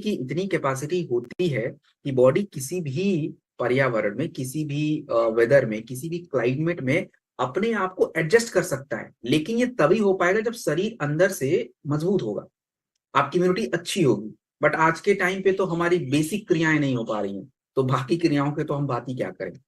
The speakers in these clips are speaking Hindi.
की इतनी कैपेसिटी होती है कि बॉडी किसी भी पर्यावरण में, किसी भी वेदर में, किसी भी क्लाइमेट में अपने आप को एडजस्ट कर सकता है। लेकिन ये तभी हो पाएगा जब शरीर अंदर से मजबूत होगा, आपकी इम्यूनिटी अच्छी होगी। बट आज के टाइम पे तो हमारी बेसिक क्रियाएं नहीं हो पा रही हैं, तो बाकी क्रियाओं के तो हम बात ही क्या करें।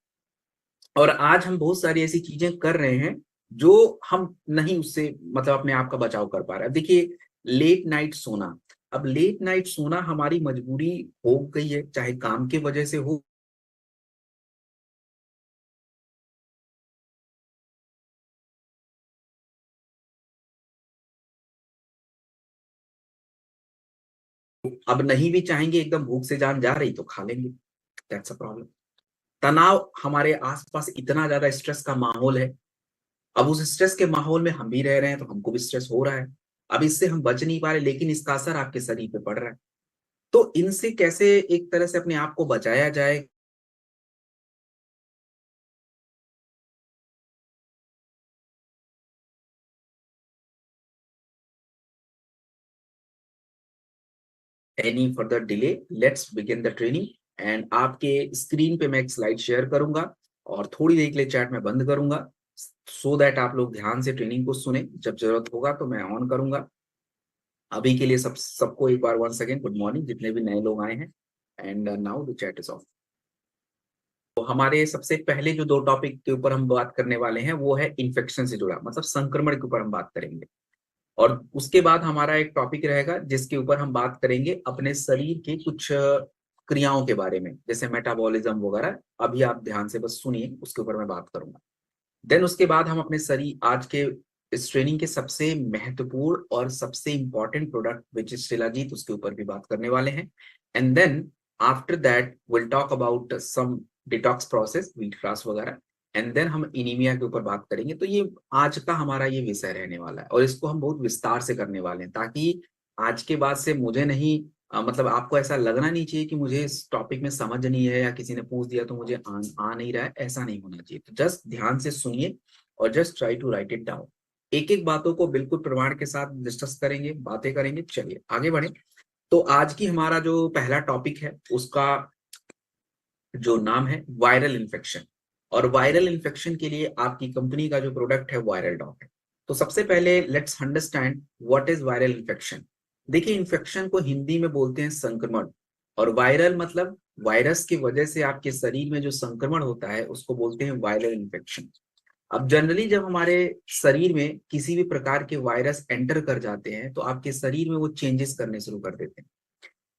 और आज हम बहुत सारी ऐसी चीजें कर रहे हैं जो हम नहीं उससे मतलब अपने आप का बचाव कर पा रहे हैं। अब देखिए, लेट नाइट सोना, अब लेट नाइट सोना हमारी मजबूरी हो गई है, चाहे काम की वजह से हो, अब नहीं भी चाहेंगे, एकदम भूख से जान जा रही तो खा लेंगे। That's a problem. तनाव, हमारे आसपास इतना ज्यादा स्ट्रेस का माहौल है, अब उस स्ट्रेस के माहौल में हम भी रह रहे हैं तो हमको भी स्ट्रेस हो रहा है। अब इससे हम बच नहीं पा रहे, लेकिन इसका असर आपके शरीर पे पड़ रहा है। तो इनसे कैसे एक तरह से अपने आप को बचाया जाए। Any further delay, let's begin the training. And आपके स्क्रीन पे मैं एक स्लाइड शेयर करूंगा और थोड़ी देर के लिए चैट में बंद करूंगा, सो दैट आप लोग ध्यान से ट्रेनिंग को सुने। जब जरूरत होगा तो मैं ऑन करूंगा। अभी के लिए सबको एक बार वंस अगेन गुड मॉर्निंग, जितने भी नए लोग आए हैं। And now the chat is of. तो हमारे सबसे पहले जो दो टॉपिक के ऊपर हम बात करने वाले हैं वो है इन्फेक्शन से जुड़ा, मतलब संक्रमण के ऊपर हम बात करेंगे। और उसके बाद हमारा एक टॉपिक रहेगा जिसके ऊपर हम बात करेंगे अपने शरीर के कुछ क्रियाओं के बारे में, जैसे मेटाबॉलिज्म वगैरह। अभी आप ध्यान से बस सुनिए, उसके ऊपर मैं बात करूंगा। देन उसके बाद हम अपने शरीर, आज के इस ट्रेनिंग के सबसे महत्वपूर्ण और सबसे important product which is shilajit, उसके ऊपर भी बात करने वाले हैं। And then after that will talk about some detox process, wheat grass वगैरह। एंड देन हम इनीमिया के ऊपर बात करेंगे। तो ये आज का हमारा ये विषय रहने वाला है और इसको हम बहुत विस्तार से करने वाले हैं, ताकि आज के बाद से मुझे नहीं मतलब आपको ऐसा लगना नहीं चाहिए कि मुझे इस टॉपिक में समझ नहीं है या किसी ने पूछ दिया तो मुझे आ नहीं रहा है, ऐसा नहीं होना चाहिए। तो जस्ट ध्यान से सुनिए और just try to write it down. एक एक बातों को बिल्कुल प्रमाण के साथ डिस्कस करेंगे, बातें करेंगे। चलिए आगे बढ़े। तो आज की हमारा जो पहला टॉपिक है उसका जो नाम है वायरल इन्फेक्शन। और वायरल इन्फेक्शन के लिए आपकी कंपनी का जो प्रोडक्ट है वायरल डॉक है। तो सबसे पहले let's understand what is viral infection. देखिए, इन्फेक्शन को हिंदी में बोलते हैं संक्रमण, और वायरल मतलब वायरस की वजह से आपके शरीर में जो संक्रमण होता है उसको बोलते हैं वायरल इन्फेक्शन। अब जनरली जब हमारे शरीर में किसी भी प्रकार के वायरस एंटर कर जाते हैं तो आपके शरीर में वो चेंजेस करने शुरू कर देते हैं।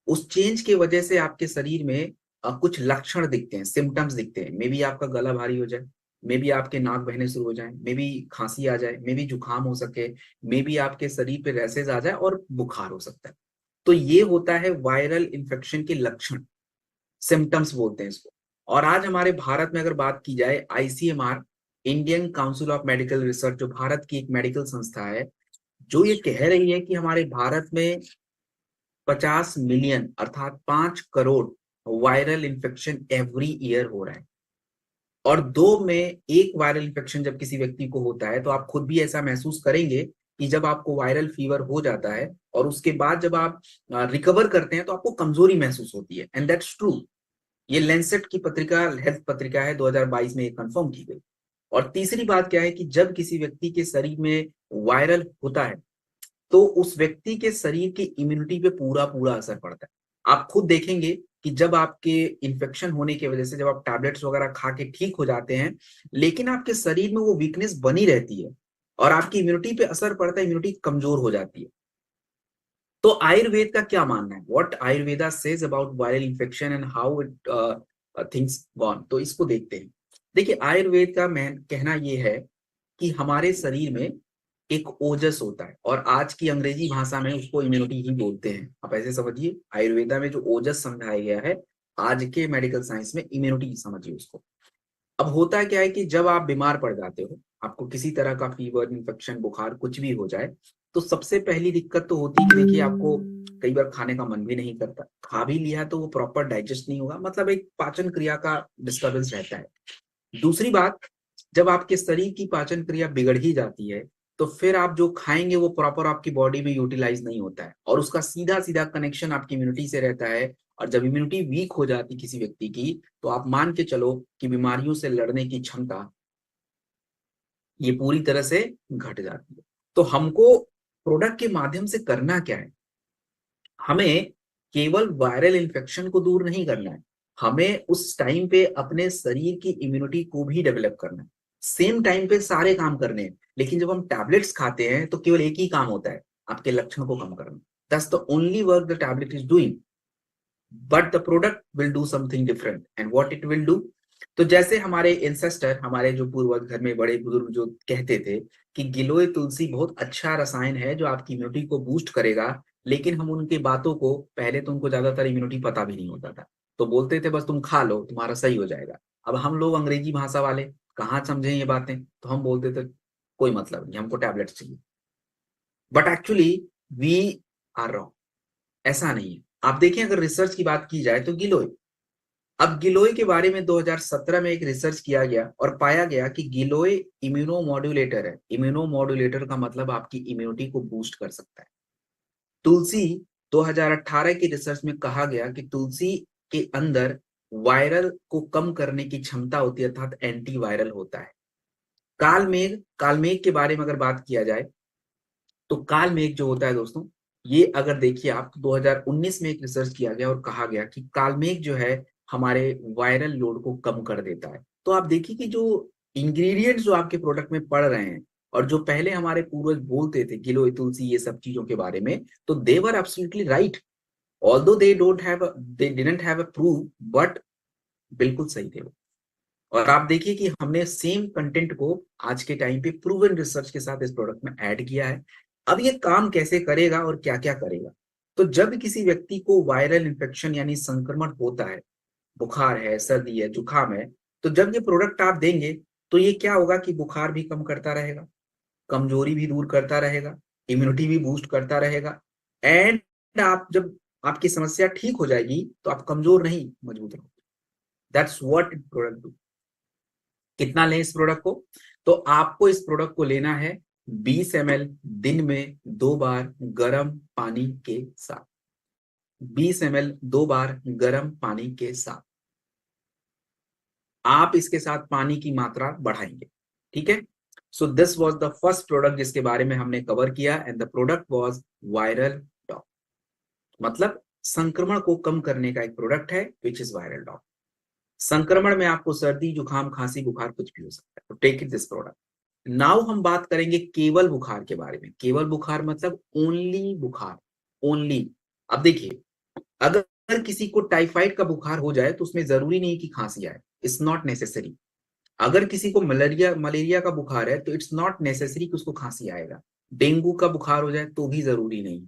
उस चेंज की वजह से आपके शरीर में कुछ लक्षण दिखते हैं, सिम्टम्स दिखते हैं। मे बी आपका गला भारी हो जाए, मे बी आपके नाक बहने शुरू हो जाए, मे बी खांसी आ जाए, मे बी जुकाम हो सके, मे बी आपके शरीर पे रैसेज आ जाए और बुखार हो सकता है। तो ये होता है वायरल इन्फेक्शन के लक्षण, सिम्टम्स बोलते हैं इसको। और आज हमारे भारत में अगर बात की जाए, ICMR, Indian council of medical research, जो भारत की एक मेडिकल संस्था है, जो ये कह रही है कि हमारे भारत में 50 मिलियन अर्थात 5 crore viral infection every year हो रहा है। और 2 में 1 वायरल इन्फेक्शन जब किसी व्यक्ति को होता है तो आप खुद भी ऐसा महसूस करेंगे कि जब आपको वायरल फीवर हो जाता है और उसके बाद जब आप रिकवर करते हैं तो आपको कमजोरी महसूस होती है। And that's true. ये लेंसेट की पत्रिका, हेल्थ पत्रिका है, 2022 में ये कंफर्म की गई। और तीसरी बात क्या है कि जब किसी व्यक्ति के शरीर में वायरल होता है तो उस व्यक्ति के शरीर की इम्यूनिटी पे पूरा पूरा असर पड़ता है। आप खुद देखेंगे कि जब आपके इन्फेक्शन होने की वजह से जब आप टैबलेट्स वगैरह खा के ठीक हो जाते हैं, लेकिन आपके शरीर में वो वीकनेस बनी रहती है और आपकी इम्यूनिटी पे असर पड़ता है, इम्यूनिटी कमजोर हो जाती है। तो आयुर्वेद का क्या मानना है, what Ayurveda says about viral infection and how it things gone, तो इसको देखते हैं। देखिए, आयुर्वेद का मैं कहना यह है कि हमारे शरीर में एक ओजस होता है, और आज की अंग्रेजी भाषा में उसको इम्यूनिटी ही बोलते हैं। आप ऐसे समझिए, आयुर्वेदा में जो ओजस समझाया गया है, आज के मेडिकल साइंस में इम्यूनिटी समझिए उसको। अब होता क्या है कि जब आप बीमार पड़ जाते हो, आपको किसी तरह का फीवर, इन्फेक्शन, बुखार कुछ भी हो जाए, तो सबसे पहली दिक्कत तो होती है कि देखिए, आपको कई बार खाने का मन भी नहीं करता, खा भी लिया तो वो प्रॉपर डाइजेस्ट नहीं होगा, मतलब एक पाचन क्रिया का डिस्टर्बेंस रहता है। दूसरी बात, जब आपके शरीर की पाचन क्रिया बिगड़ ही जाती है तो फिर आप जो खाएंगे वो प्रॉपर आपकी बॉडी में यूटिलाइज नहीं होता है, और उसका सीधा सीधा कनेक्शन आपकी इम्यूनिटी से रहता है। और जब इम्यूनिटी वीक हो जाती किसी व्यक्ति की, तो आप मान के चलो कि बीमारियों से लड़ने की क्षमता ये पूरी तरह से घट जाती है। तो हमको प्रोडक्ट के माध्यम से करना क्या है, हमें केवल वायरल इन्फेक्शन को दूर नहीं करना है, हमें उस टाइम पे अपने शरीर की इम्यूनिटी को भी डेवलप करना है। सेम टाइम पे सारे काम करने हैं, लेकिन जब हम टैबलेट्स खाते हैं तो केवल एक ही काम होता है, आपके लक्षण को कम करना। That's the only work the tablet is doing, but the product will do something different. And what it will do, तो जैसे हमारे एंसेस्टर, हमारे जो पूर्वज, घर में बड़े बुजुर्ग जो कहते थे कि गिलोय तुलसी बहुत अच्छा रसायन है जो आपकी इम्यूनिटी को बूस्ट करेगा, लेकिन हम उनकी बातों को, पहले तो उनको ज्यादातर इम्यूनिटी पता भी नहीं होता था, तो बोलते थे बस तुम खा लो तुम्हारा सही हो जाएगा। अब हम लोग अंग्रेजी भाषा वाले कहाँ समझे ये बातें, तो हम बोलते थे कोई मतलब नहीं, हमको टैबलेट चाहिए। But actually we are wrong, ऐसा नहीं है। आप देखें, अगर रिसर्च की बात की जाए तो गिलोय, अब गिलोय के बारे में 2017 में एक रिसर्च किया गया और पाया गया कि गिलोय इम्यूनोमॉड्यूलेटर है। इम्यूनोमॉड्यूलेटर का मतलब आपकी इम्यूनिटी को बूस्ट कर सकता है। तुलसी, 2018 की रिसर्च में कहा गया कि तुलसी के अंदर वायरल को कम करने की क्षमता होती है, अर्थात एंटी वायरल होता है। कालमेघ के बारे में अगर बात किया जाए, तो कालमेघ जो होता है दोस्तों, ये अगर देखिए आप, 2019 में एक रिसर्च किया गया और कहा गया कि कालमेघ जो है हमारे वायरल लोड को कम कर देता है। तो आप देखिए कि जो इंग्रेडिएंट्स जो आपके प्रोडक्ट में पड़ रहे हैं, और जो पहले हमारे पूर्वज बोलते थे गिलोय तुलसी ये सब चीजों के बारे में, तो they were absolutely right, although they didn't have a proof, but बिल्कुल सही थे वो। और आप देखिए कि हमने सेम कंटेंट को आज के टाइम पे प्रूवन रिसर्च के साथ इस प्रोडक्ट में ऐड किया है। अब ये काम कैसे करेगा और क्या क्या करेगा, तो जब किसी व्यक्ति को वायरल इन्फेक्शन यानी संक्रमण होता है, बुखार है, सर्दी है, जुकाम है, तो जब ये प्रोडक्ट आप देंगे, तो ये क्या होगा कि बुखार भी कम करता रहेगा, कमजोरी भी दूर करता रहेगा, इम्यूनिटी भी बूस्ट करता रहेगा। एंड आप जब आपकी समस्या ठीक हो जाएगी तो आप कमजोर नहीं, मजबूत रहोगे। That's what product do. कितना लें इस प्रोडक्ट को, तो आपको इस प्रोडक्ट को लेना है 20 ml दिन में 2 बार गर्म पानी के साथ। 20 ml 2 बार गर्म पानी के साथ, आप इसके साथ पानी की मात्रा बढ़ाएंगे। ठीक है, so this was the first product जिसके बारे में हमने कवर किया, and the product was viral dog, मतलब संक्रमण को कम करने का एक प्रोडक्ट है विच इज वायरल डॉग। संक्रमण में आपको सर्दी, जुकाम, खांसी, बुखार कुछ भी हो सकता है, तो take it this product. Now हम बात करेंगे केवल बुखार के बारे में। केवल बुखार मतलब ओनली बुखार, ओनली। अब देखिए, अगर किसी को टाइफाइड का बुखार हो जाए तो उसमें जरूरी नहीं कि खांसी आए, इट्स नॉट नेसेसरी। अगर किसी को मलेरिया मलेरिया का बुखार है तो इट्स नॉट नेसेसरी कि उसको खांसी आएगा। डेंगू का बुखार हो जाए तो भी जरूरी नहीं।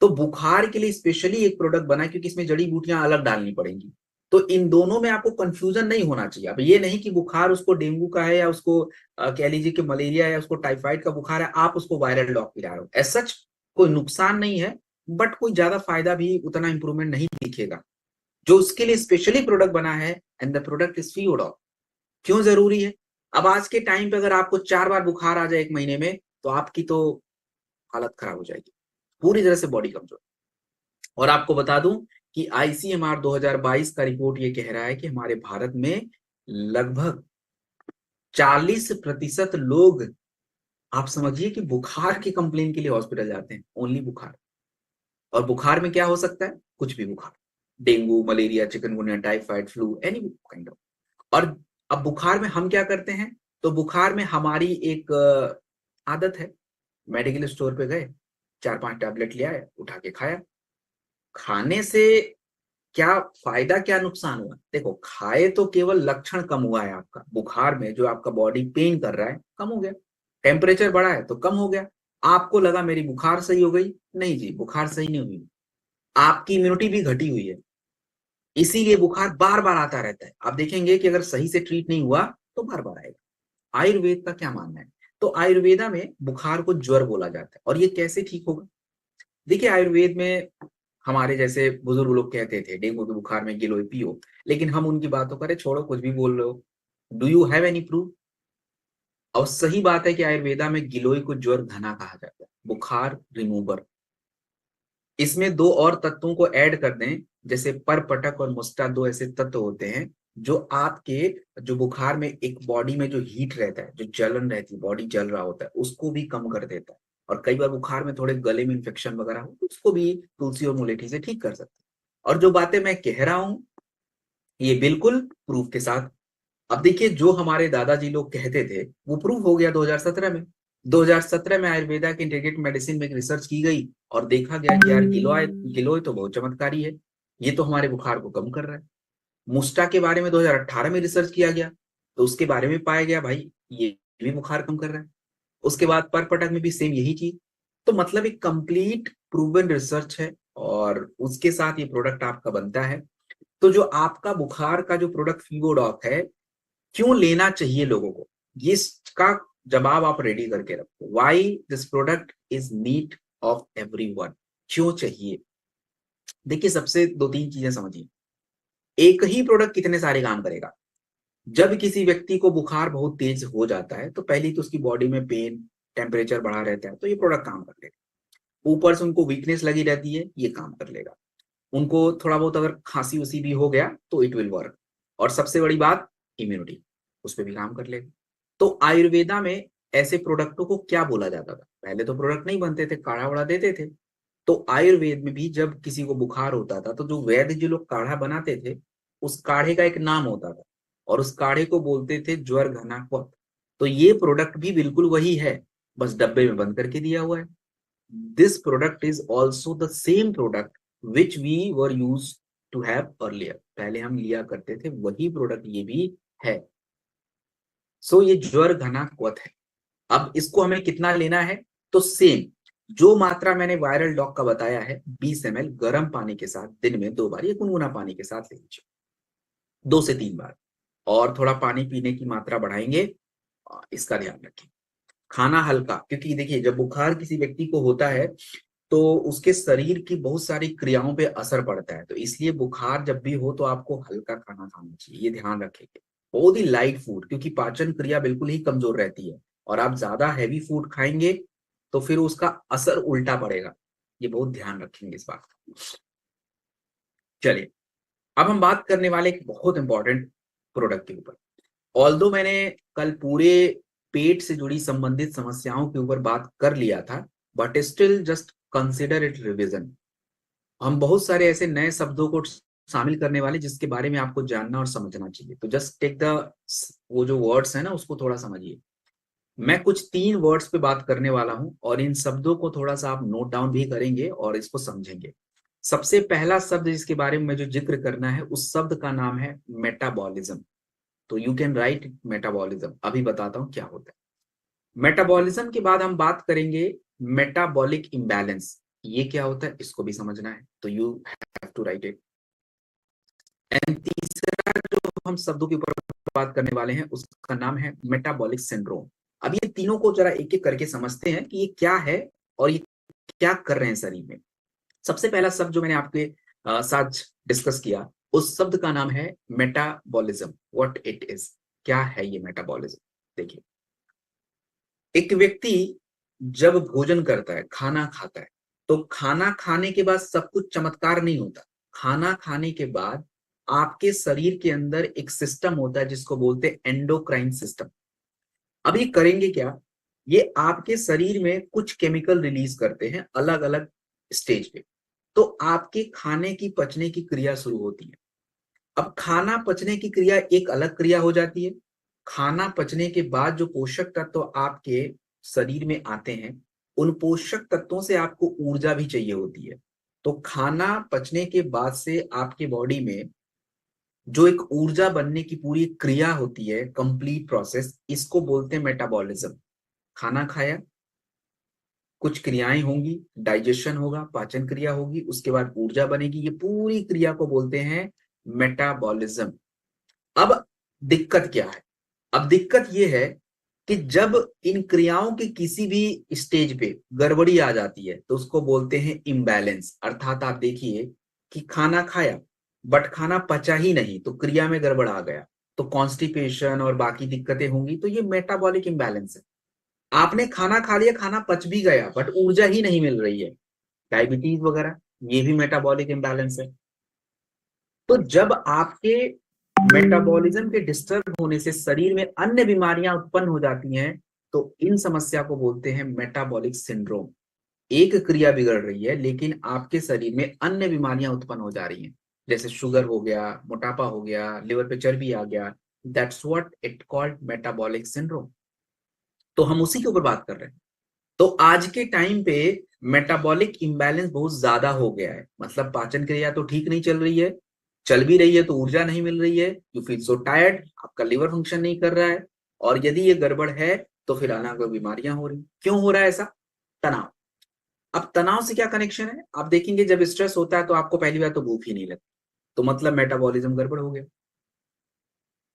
तो बुखार के लिए स्पेशली एक प्रोडक्ट बना है, क्योंकि इसमें जड़ी बूटियां अलग डालनी पड़ेंगी। तो इन दोनों में आपको कंफ्यूजन नहीं होना चाहिए। अब ये नहीं कि बुखार उसको डेंगू का है, या उसको कह लीजिए कि मलेरिया, या उसको टाइफाइड का बुखार है, आप उसको वायरल डॉग पिला रहे हो। एज सच कोई नुकसान नहीं है, बट कोई ज्यादा फायदा भी, उतना इंप्रूवमेंट नहीं दिखेगा। जो उसके लिए स्पेशली प्रोडक्ट बना है, एंड द प्रोडक्ट इज फियोडॉग। क्यों जरूरी है, अब आज के टाइम पे अगर आपको 4 बार बुखार आ जाए एक महीने में, तो आपकी तो हालत खराब हो जाएगी, पूरी तरह से बॉडी कमजोर। और आपको बता दूं कि आईसीएमआर 2022 का रिपोर्ट ये कह रहा है कि हमारे भारत में लगभग 40% लोग, आप समझिए कि बुखार की कंप्लेन के लिए हॉस्पिटल जाते हैं, ओनली बुखार। और बुखार में क्या हो सकता है, कुछ भी बुखार, dengue, malaria, chikungunya, typhoid, flu, any kind of. और अब बुखार में हम क्या करते हैं, तो बुखार में हमारी एक आदत है, मेडिकल स्टोर पे गए, 4-5 टैबलेट ले आए, उठा के खाया। खाने से क्या फायदा क्या नुकसान हुआ, देखो, खाए तो केवल लक्षण कम हुआ है आपका, बुखार में जो आपका बॉडी पेन कर रहा है कम हो गया, टेम्परेचर बढ़ा है तो कम हो गया। आपको लगा मेरी बुखार सही हो गई, नहीं जी, बुखार सही नहीं हुई, आपकी इम्यूनिटी भी घटी हुई है। इसीलिए बुखार बार बार आता रहता है। आप देखेंगे कि अगर सही से ट्रीट नहीं हुआ तो बार बार आएगा। आयुर्वेद का क्या मानना है, तो आयुर्वेदा में बुखार को ज्वर बोला जाता है। और ये कैसे ठीक होगा, देखिए, आयुर्वेद में हमारे जैसे बुजुर्ग लोग कहते थे डेंगू के बुखार में गिलोय पियो, लेकिन हम उनकी बातों करे छोड़ो, कुछ भी बोल रहे हो, do you have any proof, और सही बात है कि आयुर्वेदा में गिलोय को ज्वर घना कहा जाता है, बुखार रिमूवर। इसमें दो और तत्वों को ऐड कर दें, जैसे परपटक और मुस्टा, दो ऐसे तत्व होते हैं जो आपके जो बुखार में एक बॉडी में जो हीट रहता है, जो जलन रहती है, बॉडी जल रहा होता है, उसको भी कम कर देता है। और कई बार बुखार में थोड़े गले में इन्फेक्शन वगैरह हो तो उसको भी तुलसी और मुलेठी से ठीक कर सकते हैं। और जो बातें मैं कह रहा हूं ये बिल्कुल प्रूफ के साथ। अब देखिए, जो हमारे दादाजी लोग कहते थे वो प्रूव हो गया 2017 में। 2017 में आयुर्वेदा के इंटीग्रेटिव मेडिसिन में एक रिसर्च की गई और देखा गया कि यार गिलोय गिलोय तो बहुत चमत्कारी है, ये तो हमारे बुखार को कम कर रहा है। मुस्टा के बारे में 2018 में रिसर्च किया गया तो उसके बारे में पाया गया भाई ये भी बुखार कम कर रहा है। उसके बाद परपटक में भी सेम यही चीज। तो मतलब एक कंप्लीट प्रूवन रिसर्च है और उसके साथ ये प्रोडक्ट आपका बनता है। तो जो आपका बुखार का जो प्रोडक्ट फीवोडॉक है, क्यों लेना चाहिए लोगों को, ये इसका जवाब आप रेडी करके रखो। Why this product is need of everyone, क्यों चाहिए। देखिए, सबसे दो तीन चीजें समझिए। एक ही प्रोडक्ट कितने सारे काम करेगा। जब किसी व्यक्ति को बुखार बहुत तेज हो जाता है तो पहले तो उसकी बॉडी में पेन, टेम्परेचर बढ़ा रहता है, तो ये प्रोडक्ट काम कर लेगा। ऊपर से उनको वीकनेस लगी रहती है, ये काम कर लेगा। उनको थोड़ा बहुत अगर खांसी उसी भी हो गया तो इट विल वर्क। और सबसे बड़ी बात, इम्यूनिटी, उस पर भी काम कर लेगा। तो आयुर्वेदा में ऐसे प्रोडक्टों को क्या बोला जाता था, पहले तो प्रोडक्ट नहीं बनते थे, काढ़ा वाढ़ा देते थे। तो आयुर्वेद में भी जब किसी को बुखार होता था तो जो वैद्य जो लोग काढ़ा बनाते थे, उस काढ़े का एक नाम होता था और उस काढ़े को बोलते थे ज्वर घना क्वथ। तो ये प्रोडक्ट भी बिल्कुल वही है, बस डब्बे में बंद करके दिया हुआ है। This product is also the same product which we were use to have earlier, पहले हम लिया करते थे वही प्रोडक्ट ये भी है। सो ये ज्वर घना क्वथ है। अब इसको हमें कितना लेना है, तो सेम जो मात्रा मैंने वायरल डॉग का बताया है, 20 ml गर्म पानी के साथ दिन में 2 बार या गुनगुना पानी के साथ ले लीजिए, 2 से 3 बार। और थोड़ा पानी पीने की मात्रा बढ़ाएंगे, इसका ध्यान रखें। खाना हल्का, क्योंकि देखिए जब बुखार किसी व्यक्ति को होता है तो उसके शरीर की बहुत सारी क्रियाओं पे असर पड़ता है, तो इसलिए बुखार जब भी हो तो आपको हल्का खाना खाना चाहिए, ये ध्यान रखेंगे। बहुत ही लाइट फूड, क्योंकि पाचन क्रिया बिल्कुल ही कमजोर रहती है और आप ज्यादा हैवी फूड खाएंगे तो फिर उसका असर उल्टा पड़ेगा, ये बहुत ध्यान रखेंगे इस बात का। चलिए, अब हम बात करने वाले एक बहुत इंपॉर्टेंट प्रोडक्ट के ऊपर। ऑल्दो मैंने कल पूरे पेट से जुड़ी संबंधित समस्याओं के ऊपर बात कर लिया था, but still just consider it revision. हम बहुत सारे ऐसे नए शब्दों को शामिल करने वाले जिसके बारे में आपको जानना और समझना चाहिए, तो जस्ट टेक द वो जो वर्ड्स है ना उसको थोड़ा समझिए। मैं कुछ 3 वर्ड्स पे बात करने वाला हूं और इन शब्दों को थोड़ा सा आप नोट डाउन भी करेंगे और इसको समझेंगे। सबसे पहला शब्द जिसके बारे में मुझे जिक्र करना है, उस शब्द का नाम है मेटाबॉलिज्म। तो यू कैन राइट मेटाबॉलिज्म, अभी बताता हूं क्या होता है। मेटाबॉलिज्म के बाद हम बात करेंगे मेटाबॉलिक इम्बैलेंस, ये क्या होता है इसको भी समझना है, तो you have to write it. And तीसरा जो हम शब्दों के ऊपर बात करने वाले हैं उसका नाम है मेटाबॉलिक सिंड्रोम। अब ये तीनों को जरा एक एक करके समझते हैं कि ये क्या है और ये क्या कर रहे हैं शरीर में। सबसे पहला शब्द जो मैंने आपके साथ डिस्कस किया, उस शब्द का नाम है मेटाबॉलिज्म। व्हाट इट इज, क्या है ये मेटाबॉलिज्म। देखिए, एक व्यक्ति जब भोजन करता है, खाना खाता है, तो खाना खाने के बाद सब कुछ चमत्कार नहीं होता। खाना खाने के बाद आपके शरीर के अंदर एक सिस्टम होता है जिसको बोलते हैं एंडोक्राइन सिस्टम। अब ये करेंगे क्या, ये आपके शरीर में कुछ केमिकल रिलीज करते हैं अलग अलग स्टेज पे, तो आपके खाने की पचने की क्रिया शुरू होती है। अब खाना पचने की क्रिया एक अलग क्रिया हो जाती है। खाना पचने के बाद जो पोषक तत्व आपके शरीर में आते हैं, उन पोषक तत्वों से आपको ऊर्जा भी चाहिए होती है। तो खाना पचने के बाद से आपके बॉडी में जो एक ऊर्जा बनने की पूरी क्रिया होती है, कंप्लीट प्रोसेस, इसको बोलते हैं मेटाबॉलिज्म। खाना खाया, कुछ क्रियाएं होंगी, डाइजेशन होगा, पाचन क्रिया होगी, उसके बाद ऊर्जा बनेगी, ये पूरी क्रिया को बोलते हैं मेटाबॉलिज्म। अब दिक्कत क्या है, अब दिक्कत यह है कि जब इन क्रियाओं की किसी भी स्टेज पे गड़बड़ी आ जाती है तो उसको बोलते हैं इम्बैलेंस। अर्थात आप देखिए कि खाना खाया बट खाना पचा ही नहीं तो क्रिया में गड़बड़ आ गया। तो कॉन्स्टिपेशन और बाकी दिक्कतें होंगी। तो ये मेटाबॉलिक इम्बैलेंस है। आपने खाना खा लिया, खाना पच भी गया, बट ऊर्जा ही नहीं मिल रही है, डायबिटीज वगैरह, ये भी मेटाबॉलिक इम्बैलेंस है। तो जब आपके मेटाबॉलिज्म के डिस्टर्ब होने से शरीर में अन्य बीमारियां उत्पन्न हो जाती हैं, तो इन समस्या को बोलते हैं मेटाबॉलिक सिंड्रोम। एक क्रिया बिगड़ रही है लेकिन आपके शरीर में अन्य बीमारियां उत्पन्न हो जा रही हैं, जैसे शुगर हो गया, मोटापा हो गया, लिवर पे चर्बी आ गया। That's what it called metabolic syndrome. तो हम उसी के ऊपर बात कर रहे हैं। तो आज के टाइम पे मेटाबॉलिक इम्बैलेंस बहुत ज्यादा हो गया है, मतलब पाचन क्रिया तो ठीक नहीं चल रही है, चल भी रही है तो ऊर्जा नहीं मिल रही है, यू फील सो टायर्ड, आपका लिवर फंक्शन नहीं कर रहा है। और यदि ये गड़बड़ है तो फिर अनागो बीमारियां हो रही। क्यों हो रहा है ऐसा? तनाव। अब तनाव से क्या कनेक्शन है? आप देखेंगे जब स्ट्रेस होता है तो आपको पहली बार तो भूख ही नहीं लगती, तो मतलब मेटाबॉलिज्म गड़बड़ हो गया।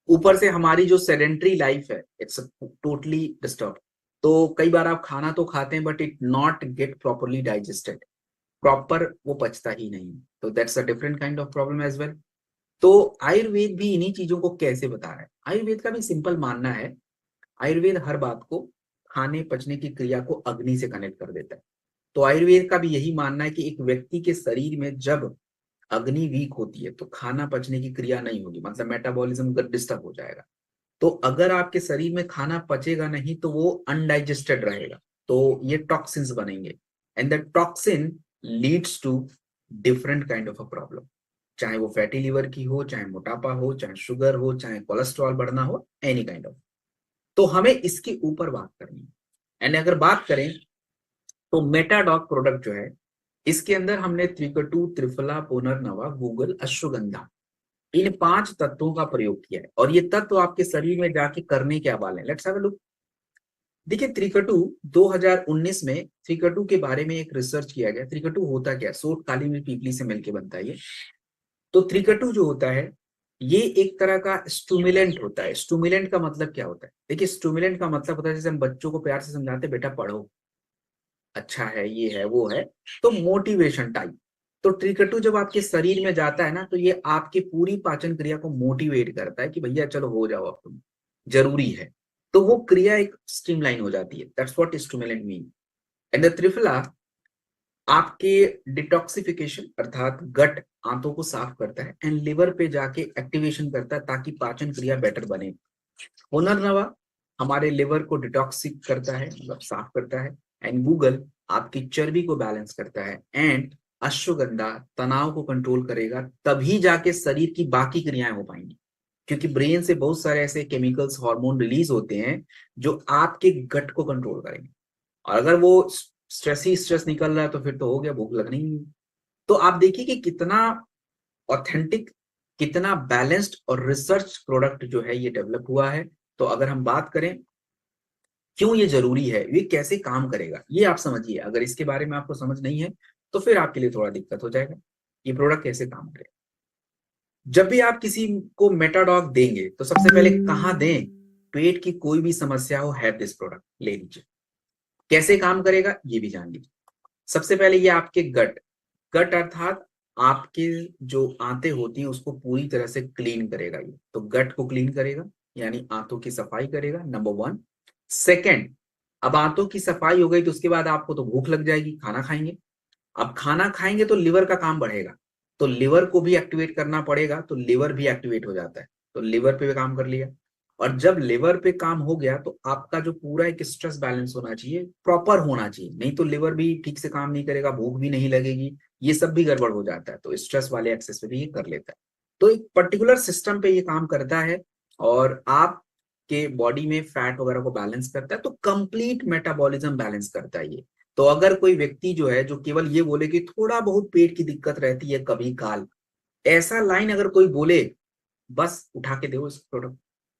ऊपर से हमारी जो सेडेंट्री लाइफ है, इट्स टोटली डिस्टर्ब। तो कई बार आप खाना तो खाते हैं but it not get properly digested, proper वो पचता ही नहीं। तो that's a different kind of problem as well. तो आयुर्वेद भी इन्हीं चीजों को कैसे बता रहा है? आयुर्वेद का भी सिंपल मानना है, आयुर्वेद हर बात को खाने पचने की क्रिया को अग्नि से कनेक्ट कर देता है। तो आयुर्वेद का भी यही मानना है कि एक व्यक्ति के शरीर में जब अग्नि वीक होती है तो खाना पचने की क्रिया नहीं होगी, मतलब मेटाबॉलिज्म डिस्टर्ब हो जाएगा। तो अगर आपके शरीर में खाना पचेगा नहीं तो वो अनडाइजेस्टेड रहेगा, तो ये टॉक्सिन्स बनेंगे, and the toxin leads to different kind of a problem, चाहे वो फैटी लिवर की हो, चाहे मोटापा हो, चाहे शुगर हो, चाहे कोलेस्ट्रॉल बढ़ना हो, एनी काइंड ऑफ। तो हमें इसके ऊपर बात करनी है। एंड अगर बात करें तो मेटाडॉक प्रोडक्ट जो है, इसके अंदर हमने त्रिकटु, त्रिफला, पुनर्नवा, गूगल, अश्वगंधा, इन 5 तत्वों का प्रयोग किया है। और ये तत्व आपके शरीर में जाके करने क्या वाले हैं, लेट्स हैव अ लुक। देखिए त्रिकटु 2019 में त्रिकटु के बारे में एक रिसर्च किया गया। त्रिकटु होता क्या है? सोट काली मिर्च पीपली से मिलकर बनता है ये। तो त्रिकटु जो होता है ये एक तरह का स्टूमुलेंट होता है। स्टूमुलेंट का मतलब क्या होता है? देखिए स्टूमुलेंट का मतलब होता है, जैसे हम बच्चों को प्यार से समझाते हैं, बेटा पढ़ो, अच्छा है, ये है, वो है, तो मोटिवेशन टाइप। तो त्रिकटु जब आपके शरीर में जाता है ना, तो ये आपकी पूरी पाचन क्रिया को मोटिवेट करता है कि भैया चलो हो जाओ, अब तुम जरूरी है। तो वो क्रिया एक स्ट्रीमलाइन हो जाती है। That's what stimulant mean. And the triphala आपके डिटॉक्सिफिकेशन अर्थात गट, आंतों को साफ करता है, एंड लिवर पे जाके एक्टिवेशन करता है ताकि पाचन क्रिया बेटर बने। पुनर्नवा हमारे लिवर को डिटॉक्सिक करता है, मतलब साफ करता है। एंड गूगल आपकी चर्बी को बैलेंस करता है। एंड अश्वगंधा तनाव को कंट्रोल करेगा, तभी जाके शरीर की बाकी क्रियाएं हो पाएंगी। क्योंकि ब्रेन से बहुत सारे ऐसे केमिकल्स, हार्मोन रिलीज होते हैं जो आपके गट को कंट्रोल करेंगे। और अगर वो स्ट्रेस ही स्ट्रेस निकल रहा है तो फिर तो हो गया, भूख लगनी ही नहीं। तो आप देखिए कि कितना ऑथेंटिक, कितना बैलेंस्ड और रिसर्च प्रोडक्ट जो है ये डेवलप हुआ है। तो अगर हम बात करें क्यों ये जरूरी है, ये कैसे काम करेगा, ये आप समझिए। अगर इसके बारे में आपको समझ नहीं है तो फिर आपके लिए थोड़ा दिक्कत हो जाएगा, ये प्रोडक्ट कैसे काम करेगा। जब भी आप किसी को मेटाडॉग देंगे तो सबसे पहले कहाँ दें? पेट की कोई भी समस्या हो, हैव दिस प्रोडक्ट, ले लीजिए। कैसे काम करेगा ये भी जान लीजिए। सबसे पहले ये आपके गट, गट अर्थात आपके जो आंतें होती हैं उसको पूरी तरह से क्लीन करेगा ये। तो गट को क्लीन करेगा यानी आंतों की सफाई करेगा, नंबर 1। सेकेंड, अब आंतों की सफाई हो गई तो उसके बाद आपको तो भूख लग जाएगी, खाना खाएंगे। अब खाना खाएंगे तो लिवर का काम बढ़ेगा, तो लिवर को भी एक्टिवेट करना पड़ेगा, तो लिवर भी एक्टिवेट हो जाता है। तो लिवर पे भी काम कर लिया। और जब लिवर पे काम हो गया तो आपका जो पूरा एक स्ट्रेस बैलेंस होना चाहिए, प्रॉपर होना चाहिए, नहीं तो लिवर भी ठीक से काम नहीं करेगा, भूख भी नहीं लगेगी, ये सब भी गड़बड़ हो जाता है। तो स्ट्रेस वाले एक्सेस पे भी ये कर लेता है। तो एक पर्टिकुलर सिस्टम पे ये काम करता है और आप के बॉडी में फैट वगैरह को बैलेंस करता है। तो कंप्लीट मेटाबॉलिज्म बैलेंस करता है ये। तो अगर कोई व्यक्ति जो है जो केवल ये बोले कि थोड़ा बहुत पेट की दिक्कत रहती है कभी काल, ऐसा लाइन अगर कोई बोले, बस उठा के दो इस प्रोडक्ट,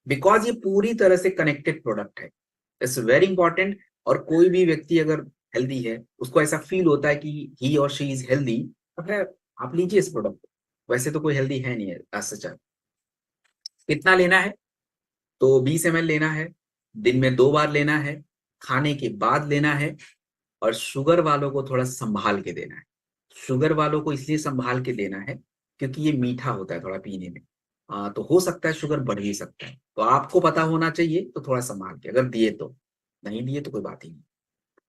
बिकॉज ये पूरी तरह से कनेक्टेड प्रोडक्ट है। It's very important. और कोई भी व्यक्ति अगर हेल्दी है, उसको ऐसा फील होता है कि ही और शी इज हेल्दी, तो है आप लीजिए इस प्रोडक्ट। वैसे तो कोई हेल्दी है नहीं है सच। कितना लेना है? तो 20 ml लेना है, दिन में 2 बार लेना है, खाने के बाद लेना है। और शुगर वालों को थोड़ा संभाल के देना है। शुगर वालों को इसलिए संभाल के देना है क्योंकि ये मीठा होता है थोड़ा पीने में, तो हो सकता है शुगर बढ़ भी सकता है। तो आपको पता होना चाहिए, तो थोड़ा संभाल के अगर दिए तो, नहीं दिए तो कोई बात ही नहीं।